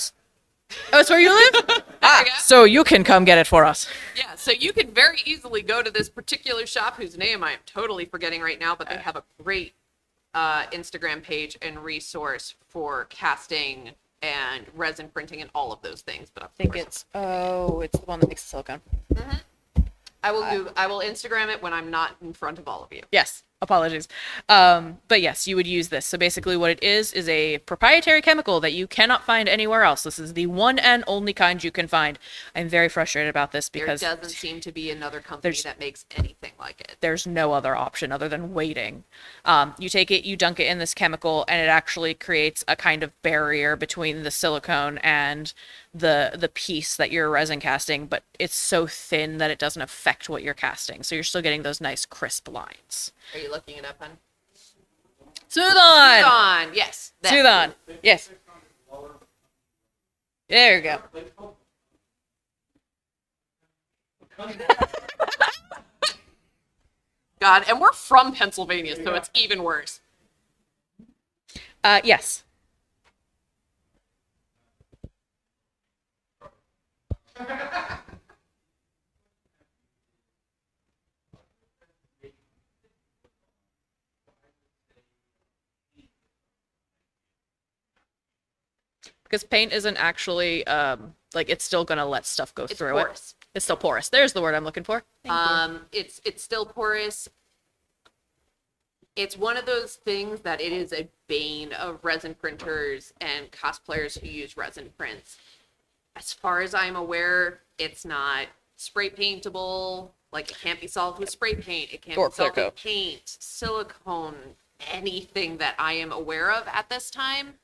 Speaker 1: it's where you live?
Speaker 2: There you go.
Speaker 1: So you can come get it for us.
Speaker 2: Yeah, so you can very easily go to this particular shop whose name I am totally forgetting right now, but they have a great Instagram page and resource for casting and resin printing and all of those things. But
Speaker 1: I think it's the one that makes the silicone.
Speaker 2: I will Instagram it when I'm not in front of all of you.
Speaker 1: Yes, apologies. But yes, you would use this. So basically what it is a proprietary chemical that you cannot find anywhere else. This is the one and only kind you can find. I'm very frustrated about this because
Speaker 2: There doesn't seem to be another company that makes anything like it.
Speaker 1: there's no other option other than waiting. You take it, you dunk it in this chemical, and it actually creates a kind of barrier between the silicone and the piece that you're resin casting, but it's so thin that it doesn't affect what you're casting. So you're still getting those nice crisp lines.
Speaker 2: Are you looking it up, hon?
Speaker 1: Smooth on!
Speaker 2: On, yes. that.
Speaker 1: Smooth on. Yes. There you go.
Speaker 2: God, and we're from Pennsylvania, so it's even worse.
Speaker 1: Yes. Because paint isn't actually like it's still gonna let stuff go
Speaker 2: It's
Speaker 1: through
Speaker 2: porous.
Speaker 1: it. It's still porous. There's the word I'm looking for. Thank you.
Speaker 2: It's still porous. It's one of those things that it is a bane of resin printers and cosplayers who use resin prints. As far as I'm aware, it's not spray paintable. Like, it can't be solved with spray paint. It can't
Speaker 1: Or
Speaker 2: be solved
Speaker 1: clear
Speaker 2: with paint, silicone, anything that I am aware of at this time.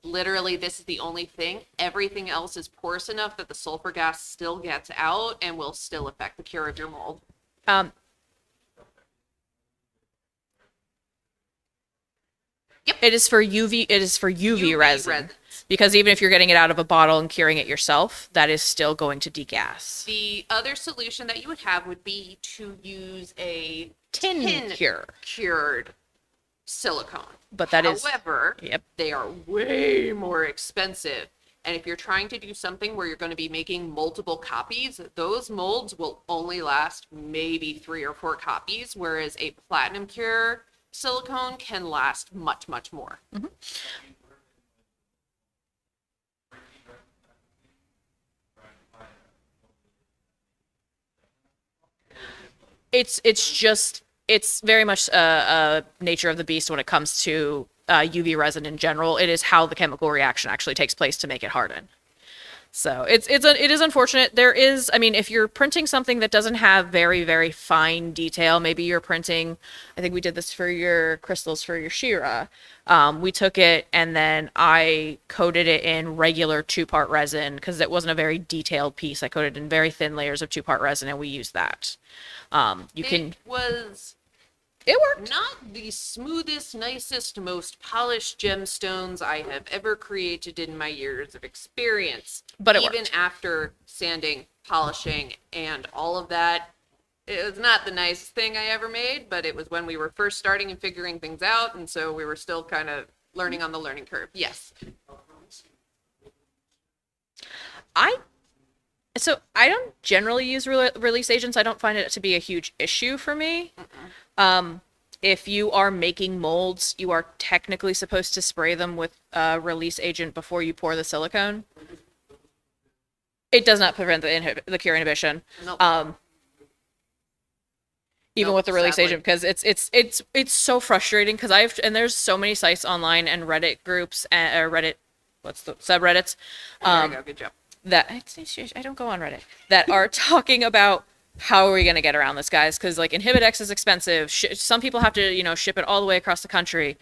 Speaker 2: Literally, this is the only thing. Everything else is porous enough that the sulfur gas still gets out and will still affect the cure of your mold.
Speaker 1: Um,
Speaker 2: Yep.
Speaker 1: It is for UV. It is for UV resin.
Speaker 2: resins.
Speaker 1: Because even if you're getting it out of a bottle and curing it yourself, that is still going to degas.
Speaker 2: The other solution that you would have would be to use a
Speaker 1: Tin cure.
Speaker 2: cured silicone.
Speaker 1: But that is-
Speaker 2: However,
Speaker 1: Yep.
Speaker 2: they are way more expensive. And if you're trying to do something where you're going to be making multiple copies, those molds will only last maybe 3 or 4 copies, whereas a platinum cure silicone can last much, much more.
Speaker 1: It's very much nature of the beast when it comes to UV resin in general. It is how the chemical reaction actually takes place to make it harden. So it is unfortunate. There is, I mean, if you're printing something that doesn't have very, very fine detail, maybe you're printing, I think we did this for your crystals for your Shira. We took it and then I coated it in regular 2-part resin because it wasn't a very detailed piece. I coated in very thin layers of 2-part resin and we used that.
Speaker 2: It was
Speaker 1: It worked.
Speaker 2: not the smoothest, nicest, most polished gemstones I have ever created in my years of experience.
Speaker 1: But it
Speaker 2: even
Speaker 1: worked.
Speaker 2: after sanding, polishing, and all of that, it was not the nicest thing I ever made, but it was when we were first starting and figuring things out, and so we were still kind of learning on the learning curve. Yes.
Speaker 1: So I don't generally use release agents. I don't find it to be a huge issue for me. If you are making molds, you are technically supposed to spray them with a release agent before you pour the silicone. It does not prevent the cure inhibition.
Speaker 2: Nope.
Speaker 1: Even
Speaker 2: Nope,
Speaker 1: with the release
Speaker 2: sadly.
Speaker 1: agent, because it's so frustrating because there's so many sites online and Reddit groups and Reddit, what's the subreddits,
Speaker 2: There you go. Good job.
Speaker 1: that I don't go on Reddit that are talking about how are we going to get around this, guys? Because like Inhibit-X is expensive. Some people have to ship it all the way across the country.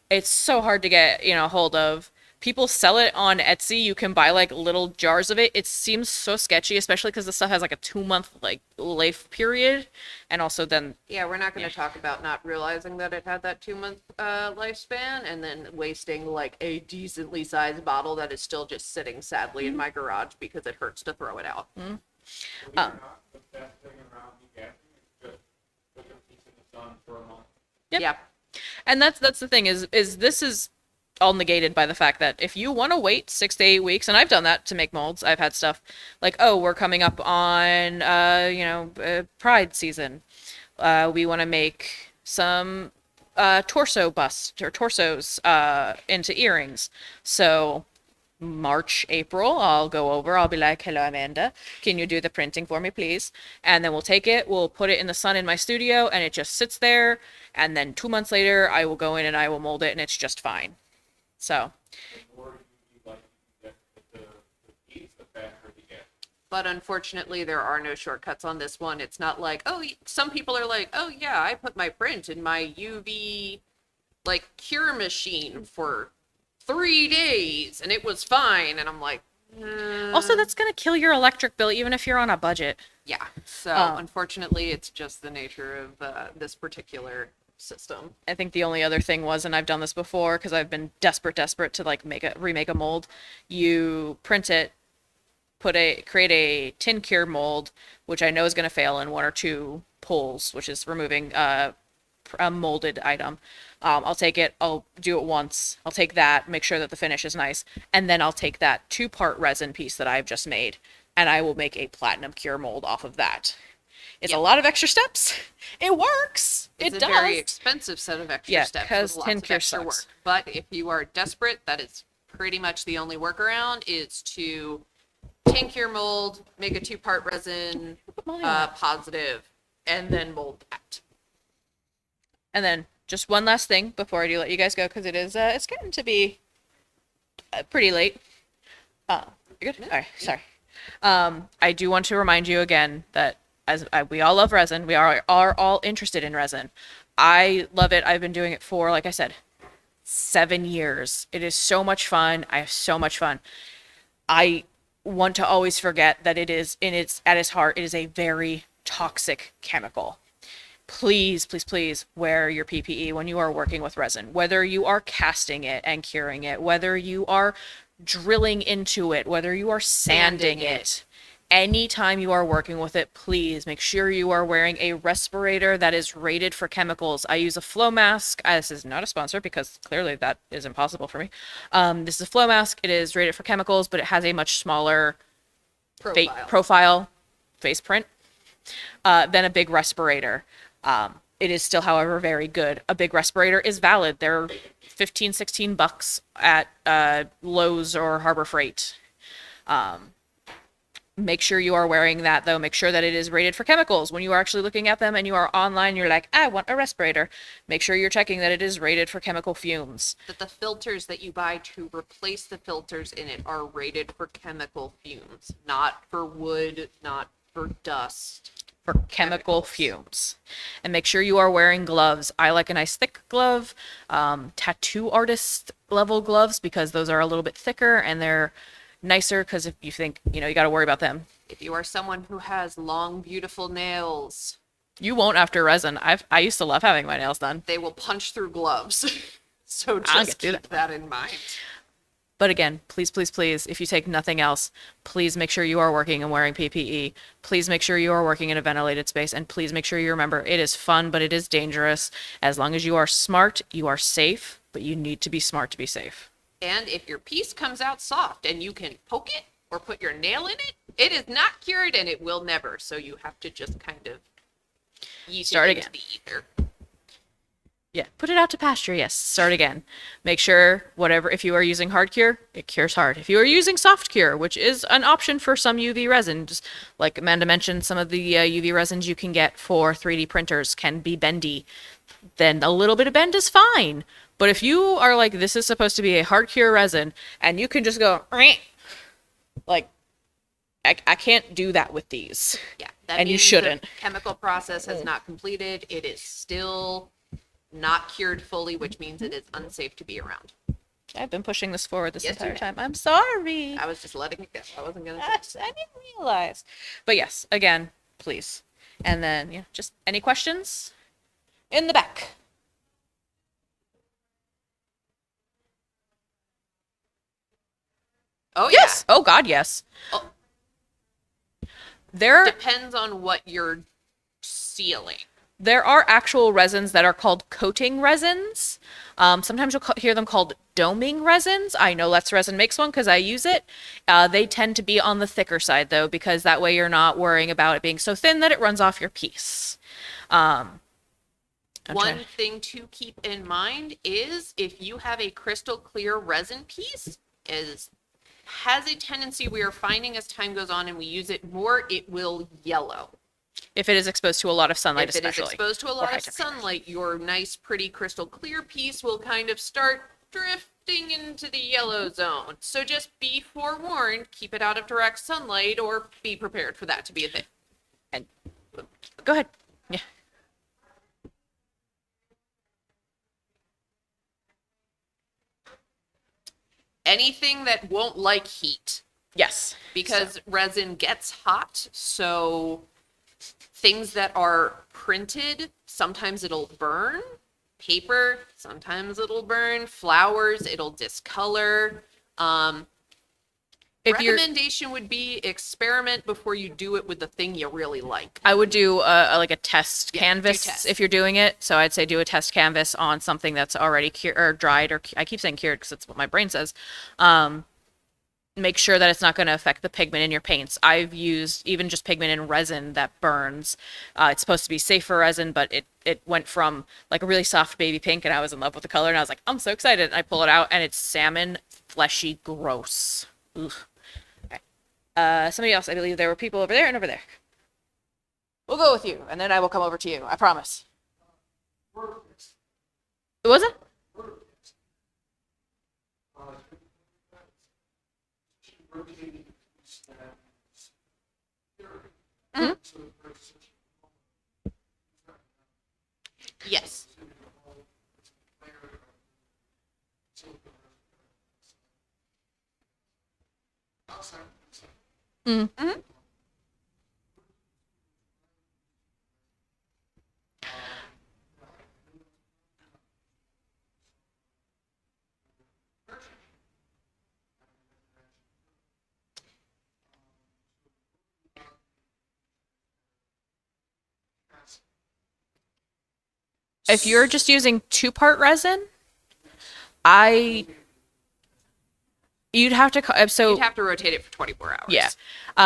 Speaker 1: It's so hard to get hold of. People sell it on Etsy. You can buy like little jars of it. It seems so sketchy, especially because the stuff has like a 2-month like life period, and also then
Speaker 2: Yeah, we're not going to talk about not realizing that it had that 2-month lifespan and then wasting like a decently sized bottle that is still just sitting sadly in my garage because it hurts to throw it out.
Speaker 3: Believe it or not, the best thing around degassing is just put your piece in the sun for a month.
Speaker 1: Yep.
Speaker 2: Yeah.
Speaker 1: And that's the thing is this is all negated by the fact that if you want to wait 6 to 8 weeks, and I've done that to make molds, I've had stuff like, oh, we're coming up on Pride season. We want to make some torso bust or torsos into earrings. So March, April, I'll go over. I'll be like, hello, Amanda. Can you do the printing for me, please? And then we'll take it. We'll put it in the sun in my studio, and it just sits there. And then 2 months later, I will go in and I will mold it, and it's just fine. So,
Speaker 3: The more you like to get the piece, the faster you get.
Speaker 2: But unfortunately, there are no shortcuts on this one. It's not like, oh, some people are like, oh, yeah, I put my print in my UV, like, cure machine for 3 days and it was fine. And I'm like,
Speaker 1: also, that's going to kill your electric bill, even if you're on a budget.
Speaker 2: yeah. So unfortunately, it's just the nature of this particular system.
Speaker 1: I think the only other thing was, and I've done this before because I've been desperate to like remake a mold. You print it, create a tin cure mold, which I know is going to fail in 1 or 2 pulls, which is removing a molded item. I'll take it, I'll do it once, I'll take that, make sure that the finish is nice, and then I'll take that 2-part resin piece that I've just made, and I will make a platinum cure mold off of that. It's a lot of extra steps. It works.
Speaker 2: It's
Speaker 1: it
Speaker 2: a
Speaker 1: does.
Speaker 2: very expensive set of extra
Speaker 1: Yeah,
Speaker 2: steps
Speaker 1: 'cause
Speaker 2: with
Speaker 1: tin
Speaker 2: lots of
Speaker 1: cure
Speaker 2: extra
Speaker 1: sucks.
Speaker 2: work. But if you are desperate, that is pretty much the only workaround is to tank your mold, make a 2-part resin positive, and then mold that.
Speaker 1: And then just one last thing before I do let you guys go, because it is it's getting to be pretty late. You're good? All right, sorry. I do want to remind you again that we all love resin. We are all interested in resin. I love it. I've been doing it for, like I said, 7 years. It is so much fun. I have so much fun. I want to always forget that it is at its heart, it is a very toxic chemical. Please, please, please wear your PPE when you are working with resin, whether you are casting it and curing it, whether you are drilling into it, whether you are sanding it. Anytime you are working with it, please make sure you are wearing a respirator that is rated for chemicals. I use a flow mask. This is not a sponsor because clearly that is impossible for me. This is a flow mask. It is rated for chemicals, but it has a much smaller profile face print than a big respirator. It is still, however, very good. A big respirator is valid. They're $15-16 at Lowe's or Harbor Freight. Make sure you are wearing that, though. Make sure that it is rated for chemicals. When you are actually looking at them and you are online, you're like, I want a respirator. Make sure you're checking that it is rated for chemical fumes.
Speaker 2: That the filters that you buy to replace the filters in it are rated for chemical fumes, not for wood, not for dust.
Speaker 1: For chemical fumes. And make sure you are wearing gloves. I like a nice thick glove, tattoo artist level gloves, because those are a little bit thicker and they're nicer, because if you think, you got to worry about them.
Speaker 2: If you are someone who has long, beautiful nails,
Speaker 1: you won't after resin. I used to love having my nails done.
Speaker 2: They will punch through gloves. So just keep that in mind.
Speaker 1: But again, please, please, please, if you take nothing else, please make sure you are working and wearing PPE. Please make sure you are working in a ventilated space. And please make sure you remember it is fun, but it is dangerous. As long as you are smart, you are safe, but you need to be smart to be safe.
Speaker 2: And if your piece comes out soft and you can poke it or put your nail in it, it is not cured and it will never. So you have to just kind of
Speaker 1: start again.
Speaker 2: The ether.
Speaker 1: Yeah, put it out to pasture, yes. Start again. Make sure if you are using hard cure, it cures hard. If you are using soft cure, which is an option for some UV resin, just like Amanda mentioned, some of the UV resins you can get for 3D printers can be bendy. Then a little bit of bend is fine. But if you are like, this is supposed to be a hard cure resin, and you can just go, like, I can't do that with these.
Speaker 2: Yeah,
Speaker 1: and you shouldn't.
Speaker 2: The chemical process has not completed. It is still not cured fully, which means it is unsafe to be around.
Speaker 1: I've been pushing this forward this entire time. I'm sorry.
Speaker 2: I was just letting it go. I wasn't gonna.
Speaker 1: I didn't realize. But yes, again, please. And then just any questions in the back.
Speaker 2: Oh
Speaker 1: yes.
Speaker 2: Yeah.
Speaker 1: Oh God, yes.
Speaker 2: Oh.
Speaker 1: There
Speaker 2: depends on what you're sealing.
Speaker 1: There are actual resins that are called coating resins. Sometimes you'll hear them called doming resins. I know Let's Resin makes one because I use it. They tend to be on the thicker side, though, because that way you're not worrying about it being so thin that it runs off your piece.
Speaker 2: One thing to keep in mind is if you have a crystal clear resin piece, has a tendency, we are finding as time goes on and we use it more, it will yellow.
Speaker 1: If it is exposed to a lot of sunlight, especially.
Speaker 2: If it is exposed to a lot of sunlight, your nice, pretty crystal clear piece will kind of start drifting into the yellow zone. So just be forewarned, keep it out of direct sunlight, or be prepared for that to be a thing.
Speaker 1: And go ahead. Yeah.
Speaker 2: Anything that won't like heat.
Speaker 1: Yes.
Speaker 2: Because resin gets hot, so things that are printed, sometimes it'll burn. Paper, sometimes it'll burn. Flowers, it'll discolor. Recommendation would be experiment before you do it with the thing you really like.
Speaker 1: I would do like a test canvas if you're doing it. So I'd say do a test canvas on something that's already cured or dried, or I keep saying cured because that's what my brain says. make sure that it's not going to affect the pigment in your paints. I've used even just pigment in resin that burns. It's supposed to be safe for resin, but it went from like a really soft baby pink, and I was in love with the color, and I was like, I'm so excited. And I pull it out, and it's salmon, fleshy, gross. Ugh. Okay. Somebody else, I believe there were people over there and over there. We'll go with you, and then I will come over to you. I promise. What was it? Mhm.
Speaker 2: Yes.
Speaker 1: Mm-hmm. If you're just using 2-part resin, I you'd have to so
Speaker 2: You'd have to rotate it for 24 hours.
Speaker 1: yeah.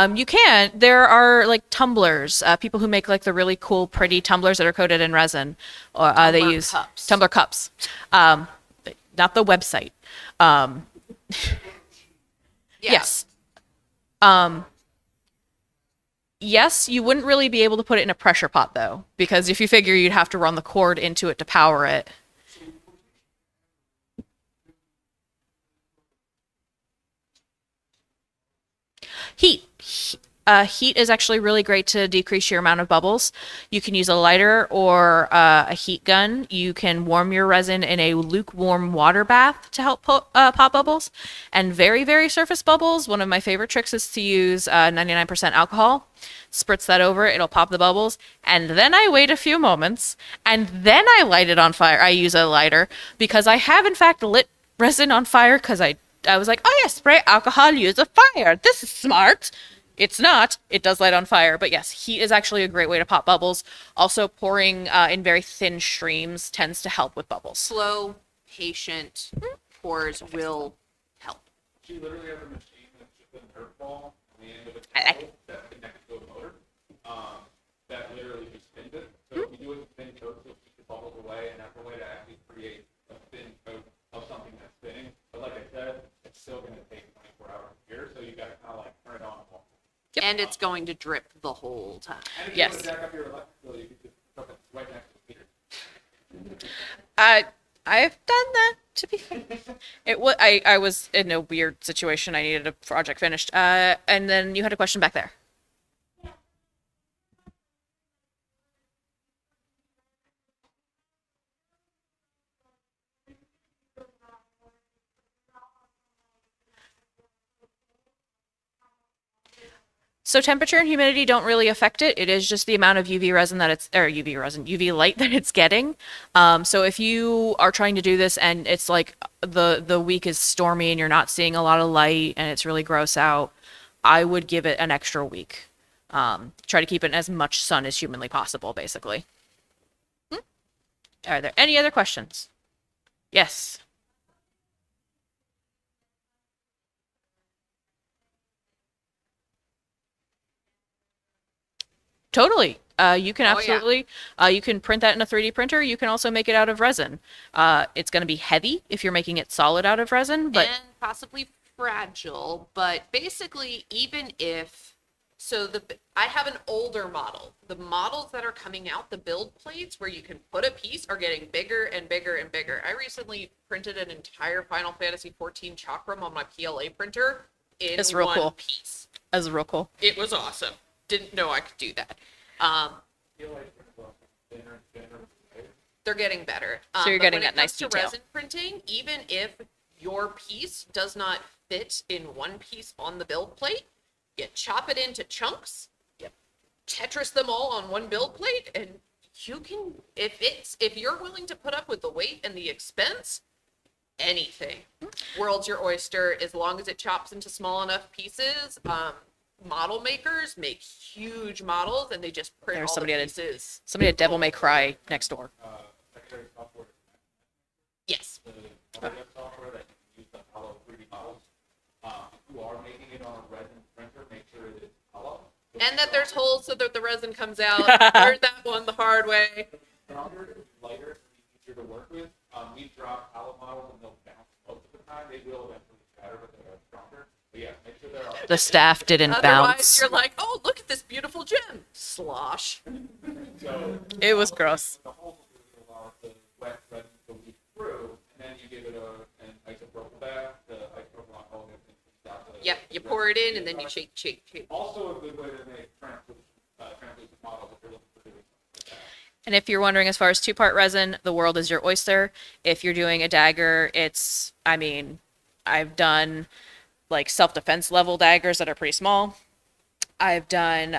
Speaker 1: You can. There are like tumblers, people who make like the really cool, pretty tumblers that are coated in resin. Or they
Speaker 2: Tumbler
Speaker 1: use
Speaker 2: cups.
Speaker 1: tumbler cups. Not the website.
Speaker 2: Yeah.
Speaker 1: Yes. Yes, you wouldn't really be able to put it in a pressure pot though, because if you figure you'd have to run the cord into it to power it. Heat. Heat is actually really great to decrease your amount of bubbles. You can use a lighter or a heat gun. You can warm your resin in a lukewarm water bath to help pop bubbles. And very, very surface bubbles, one of my favorite tricks is to use 99% alcohol. Spritz that over, it'll pop the bubbles. And then I wait a few moments, and then I light it on fire. I use a lighter because I have, in fact, lit resin on fire because I was like, oh yeah, spray alcohol, use a fire. This is smart. It's not. It does light on fire. But yes, heat is actually a great way to pop bubbles. Also, pouring in very thin streams tends to help with bubbles.
Speaker 2: Slow, patient pours will help.
Speaker 3: She literally has a machine that's just an earth ball on the end of a
Speaker 1: I like
Speaker 3: cable that's connected to a motor that literally just spins it. So if you do it with thin coats, you'll keep the bubbles away, and that's a way to actually create a thin coat of something that's spinning. But like I said, it's still going to take 24 hours here, so you got to kind of like turn it on and off.
Speaker 1: Yep.
Speaker 2: And it's going to drip the whole time.
Speaker 3: And if
Speaker 1: Yes.
Speaker 3: you want to jack up your electric bill, you can just hook it right next to the meter.
Speaker 1: I've done that, to be fair. I was in a weird situation. I needed a project finished. And then you had a question back there. So temperature and humidity don't really affect it. It is just the amount of UV resin that it's, or UV resin, UV light that it's getting. So if you are trying to do this and it's like the week is stormy and you're not seeing a lot of light and it's really gross out, I would give it an extra week. Try to keep it in as much sun as humanly possible, basically. Are there any other questions? Yes. Totally. You can
Speaker 2: Oh, yeah.
Speaker 1: absolutely, you can print that in a 3D printer. You can also make it out of resin. It's going to be heavy if you're making it solid out of resin, but
Speaker 2: And possibly fragile, but basically even if I have an older model. The models that are coming out, the build plates where you can put a piece are getting bigger and bigger and bigger. I recently printed an entire Final Fantasy 14 chakram on my PLA printer in
Speaker 1: It's real
Speaker 2: one
Speaker 1: cool.
Speaker 2: piece.
Speaker 1: that's real cool.
Speaker 2: It was awesome. Didn't know I could do that. They're getting better.
Speaker 1: So you're
Speaker 2: But
Speaker 1: getting
Speaker 2: when
Speaker 1: that
Speaker 2: it
Speaker 1: nice
Speaker 2: comes to
Speaker 1: detail.
Speaker 2: resin printing, even if your piece does not fit in one piece on the build plate, you chop it into chunks, you Tetris them all on one build plate, and you can, if you're willing to put up with the weight and the expense, anything. World's your oyster, as long as it chops into small enough pieces. Model makers make huge models, and they just print
Speaker 1: There's
Speaker 2: all the
Speaker 1: somebody at a-
Speaker 2: pieces.
Speaker 1: Somebody at Devil May Cry next door.
Speaker 3: Secretary software,
Speaker 2: Yes.
Speaker 3: the Autodesk software that you can use to follow 3D models. you are making it on a resin printer, make sure it is hollow.
Speaker 2: And that there's holes so that the resin comes out. Learned that one the hard way.
Speaker 3: Stronger, it's lighter, it's easier to work with. We drop hollow models and they'll bounce most of the time. They will eventually shatter, but they're stronger. But yeah, make sure they're all.
Speaker 1: The staff didn't
Speaker 2: Otherwise,
Speaker 1: bounce.
Speaker 2: you're like, oh, look at this beautiful gem. Slosh.
Speaker 3: So
Speaker 1: It was gross.
Speaker 3: the holes will allow the wet resin to leak through, and then you give it an isopropyl bath. The isopropyl alcohol gets out the.
Speaker 2: Yep, you pour it in and then you shake, shake, shake.
Speaker 3: Also a good way to make translucent models if you're looking for doing something like that.
Speaker 1: And if you're wondering, as far as 2-part resin, the world is your oyster. If you're doing a dagger, it's, I mean, I've done like self-defense level daggers that are pretty small. I've done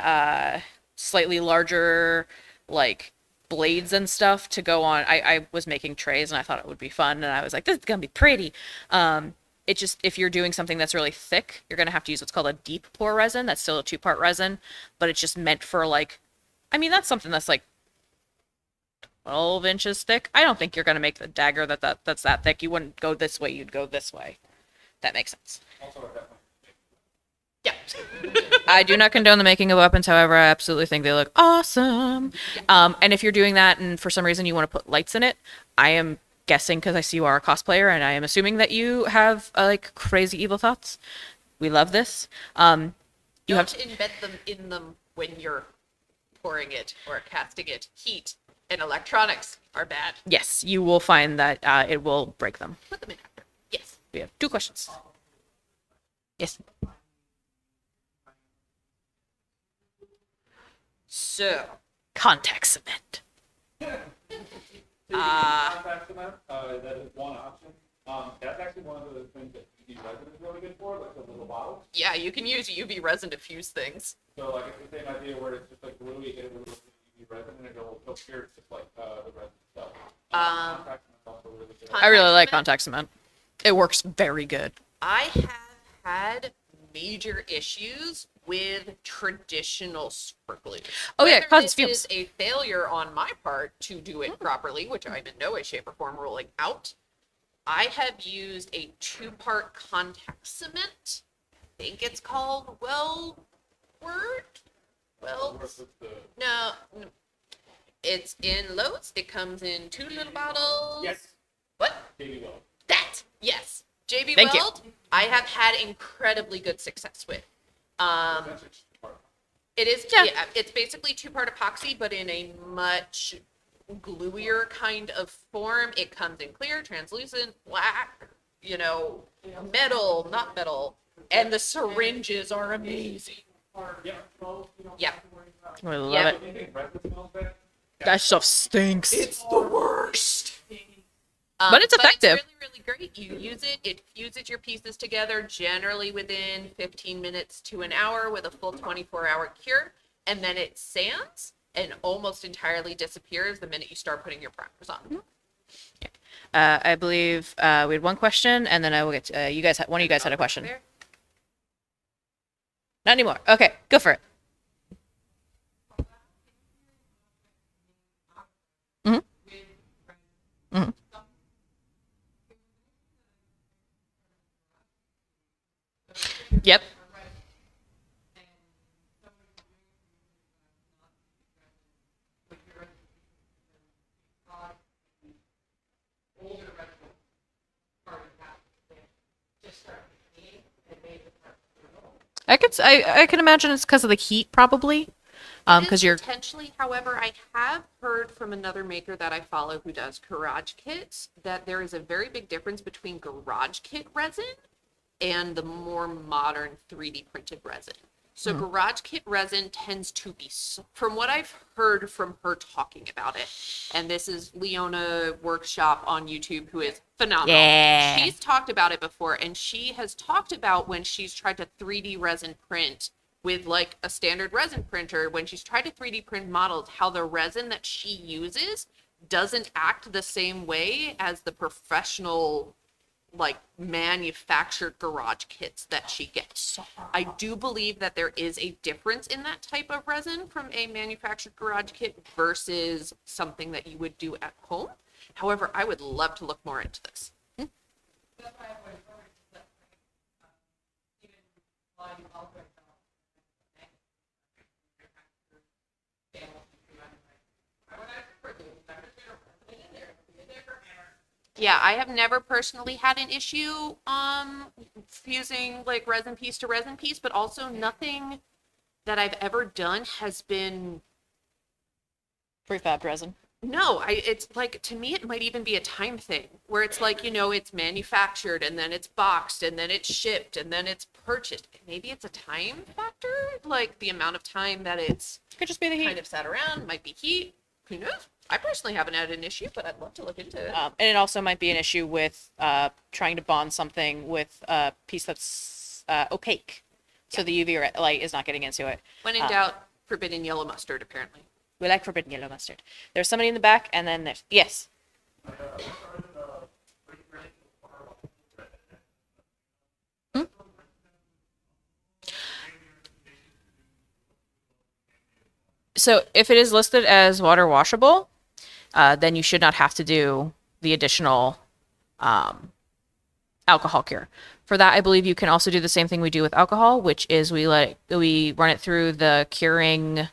Speaker 1: slightly larger like blades and stuff to go on. I was making trays and I thought it would be fun, and I was like, this is gonna be pretty. It just, if you're doing something that's really thick, you're gonna have to use what's called a deep pour resin. That's still a 2-part resin, but it's just meant for like, I mean, that's something that's like 12 inches thick. I don't think you're gonna make the dagger that's that thick. You wouldn't go this way, you'd go this way. That makes sense.
Speaker 3: Also, at that point,
Speaker 2: Yeah.
Speaker 1: I do not condone the making of weapons. However, I absolutely think they look awesome. And if you're doing that and for some reason you want to put lights in it, I am guessing, because I see you are a cosplayer, and I am assuming that you have like crazy evil thoughts. We love this. You have
Speaker 2: Don't embed them in them when you're pouring it or casting it. Heat and electronics are bad.
Speaker 1: yes, you will find that it will break them.
Speaker 2: Put them in after. Yes.
Speaker 1: We have 2 questions. Yes.
Speaker 2: So,
Speaker 1: Contact cement.
Speaker 3: contact cement, that is one option. That's actually one of the things that UV resin is really good for, like the little bottles.
Speaker 2: yeah, you can use UV resin to fuse things.
Speaker 3: So like it's the same idea where it's just like glue, you get a little UV resin and it'll pierce just like the resin itself. Contact cement's also really good.
Speaker 1: I really like
Speaker 2: cement.
Speaker 1: contact cement. It works very good.
Speaker 2: I have had major issues with traditional sparkling.
Speaker 1: Oh, yeah, it
Speaker 2: Whether
Speaker 1: causes
Speaker 2: this
Speaker 1: fumes.
Speaker 2: is a failure on my part to do it properly, which I'm in no way, shape, or form ruling out. I have used a 2-part contact cement. I think it's called Well.
Speaker 3: Versus the-
Speaker 2: No, it's in Lowe's. It comes in 2 little bottles.
Speaker 3: Yes,
Speaker 2: What?
Speaker 3: baby well.
Speaker 2: That, yes. JB
Speaker 1: Thank you.
Speaker 2: Weld, I have had incredibly good success with.
Speaker 3: That's just part.
Speaker 2: It is,
Speaker 1: Yeah.
Speaker 2: yeah, it's basically 2-part epoxy, but in a much gluier kind of form. It comes in clear, translucent, black, metal, not metal, and the syringes are amazing.
Speaker 3: Yeah.
Speaker 2: Yeah.
Speaker 1: I love
Speaker 2: Yeah.
Speaker 1: it.
Speaker 3: You think resin smells bad?
Speaker 1: That stuff stinks.
Speaker 2: It's the worst.
Speaker 1: But it's effective.
Speaker 2: It's really, really great. You use it, it fuses your pieces together generally within 15 minutes to an hour with a full 24-hour cure. And then it sands and almost entirely disappears the minute you start putting your primers on.
Speaker 1: I believe we had one question, and then I will get to, you guys. One of you guys had a question.
Speaker 2: There.
Speaker 1: Not anymore. Okay, go for it. Mm-hmm. Mm-hmm. Yep. I can imagine it's because of the heat, probably. Because you're
Speaker 2: Potentially, however, I have heard from another maker that I follow who does garage kits that there is a very big difference between garage kit resin and the more modern 3D printed resin. So garage kit resin tends to be, from what I've heard from her talking about it, and this is Leona Workshop on YouTube, who is phenomenal.
Speaker 1: Yeah.
Speaker 2: She's talked about it before, and she has talked about when she's tried to 3D resin print with like a standard resin printer, when she's tried to 3D print models, how the resin that she uses doesn't act the same way as the professional like manufactured garage kits that she gets. I do believe that there is a difference in that type of resin from a manufactured garage kit versus something that you would do at home. However, I would love to look more into this. Yeah, I have never personally had an issue fusing like resin piece to resin piece, but also nothing that I've ever done has been
Speaker 1: Prefab resin.
Speaker 2: no, it's like to me it might even be a time thing where it's like, it's manufactured and then it's boxed and then it's shipped and then it's purchased. Maybe it's a time factor, like the amount of time that it's
Speaker 1: Could just be the heat.
Speaker 2: kind of sat around, might be heat. Who knows? I personally haven't had an issue, but I'd love to look into it.
Speaker 1: And it also might be an issue with trying to bond something with a piece that's opaque, so the UV light is not getting into it.
Speaker 2: When in doubt, forbidden yellow mustard, apparently.
Speaker 1: We like forbidden yellow mustard. There's somebody in the back, and then there's yes. Hmm? So if it is listed as water washable, then you should not have to do the additional alcohol cure. For that, I believe you can also do the same thing we do with alcohol, which is we run it through the curing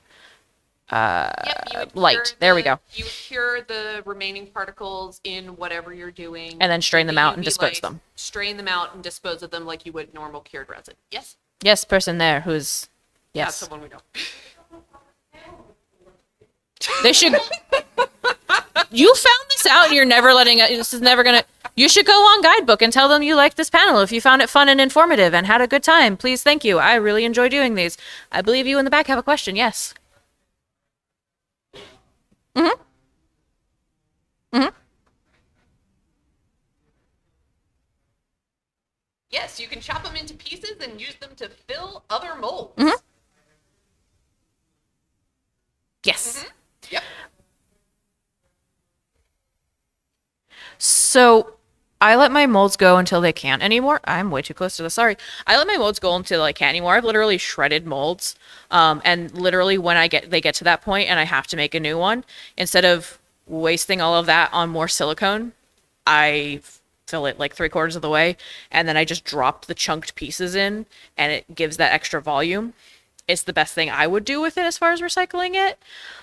Speaker 2: Yep, you would
Speaker 1: light.
Speaker 2: cure
Speaker 1: There we go.
Speaker 2: You would cure the remaining particles in whatever you're doing.
Speaker 1: And then strain
Speaker 2: with
Speaker 1: them
Speaker 2: the
Speaker 1: out and
Speaker 2: UV
Speaker 1: dispose
Speaker 2: light,
Speaker 1: them.
Speaker 2: Strain them out and dispose of them like you would normal cured resin. Yes?
Speaker 1: Yes, person there who's
Speaker 2: Yeah,
Speaker 1: yes.
Speaker 2: someone we know.
Speaker 1: They should. You found this out, and you're never letting it. This is never gonna. You should go on Guidebook and tell them you liked this panel. If you found it fun and informative and had a good time, please, thank you. I really enjoy doing these. I believe you in the back have a question. Yes. Mm-hmm. Mm-hmm.
Speaker 2: Yes, you can chop them into pieces and use them to fill other molds.
Speaker 1: Mhm. Yes.
Speaker 2: Yep.
Speaker 1: So I let my molds go until they can't anymore. I'm way too close to the sorry. I let my molds go until I can't anymore. I've literally shredded molds. And literally when they get to that point and I have to make a new one, instead of wasting all of that on more silicone, I fill it like 3/4 of the way, and then I just drop the chunked pieces in, and it gives that extra volume. It's the best thing I would do with it as far as recycling it.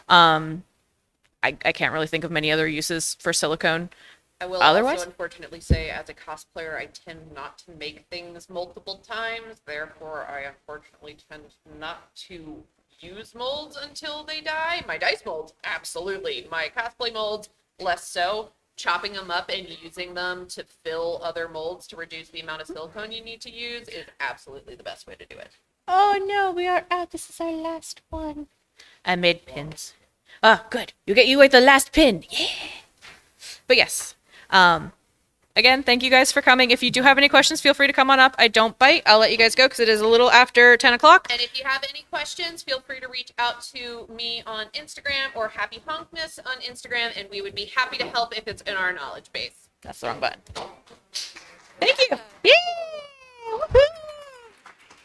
Speaker 1: I can't really think of many other uses for silicone.
Speaker 2: I will
Speaker 1: Otherwise?
Speaker 2: also unfortunately say, as a cosplayer, I tend not to make things multiple times. Therefore, I unfortunately tend not to use molds until they die. My dice molds, absolutely. My cosplay molds, less so. Chopping them up and using them to fill other molds to reduce the amount of silicone you need to use is absolutely the best way to do it.
Speaker 1: Oh no, we are out. This is our last one. I made pins. Ah, good. You ate the last pin. Yeah. But yes. Again, thank you guys for coming. If you do have any questions, feel free to come on up. I don't bite. I'll let you guys go because it is a little after 10 o'clock.
Speaker 2: And if you have any questions, feel free to reach out to me on Instagram or Happy Honkness on Instagram, and we would be happy to help if it's in our knowledge base.
Speaker 1: That's the wrong button. Thank you. Yay!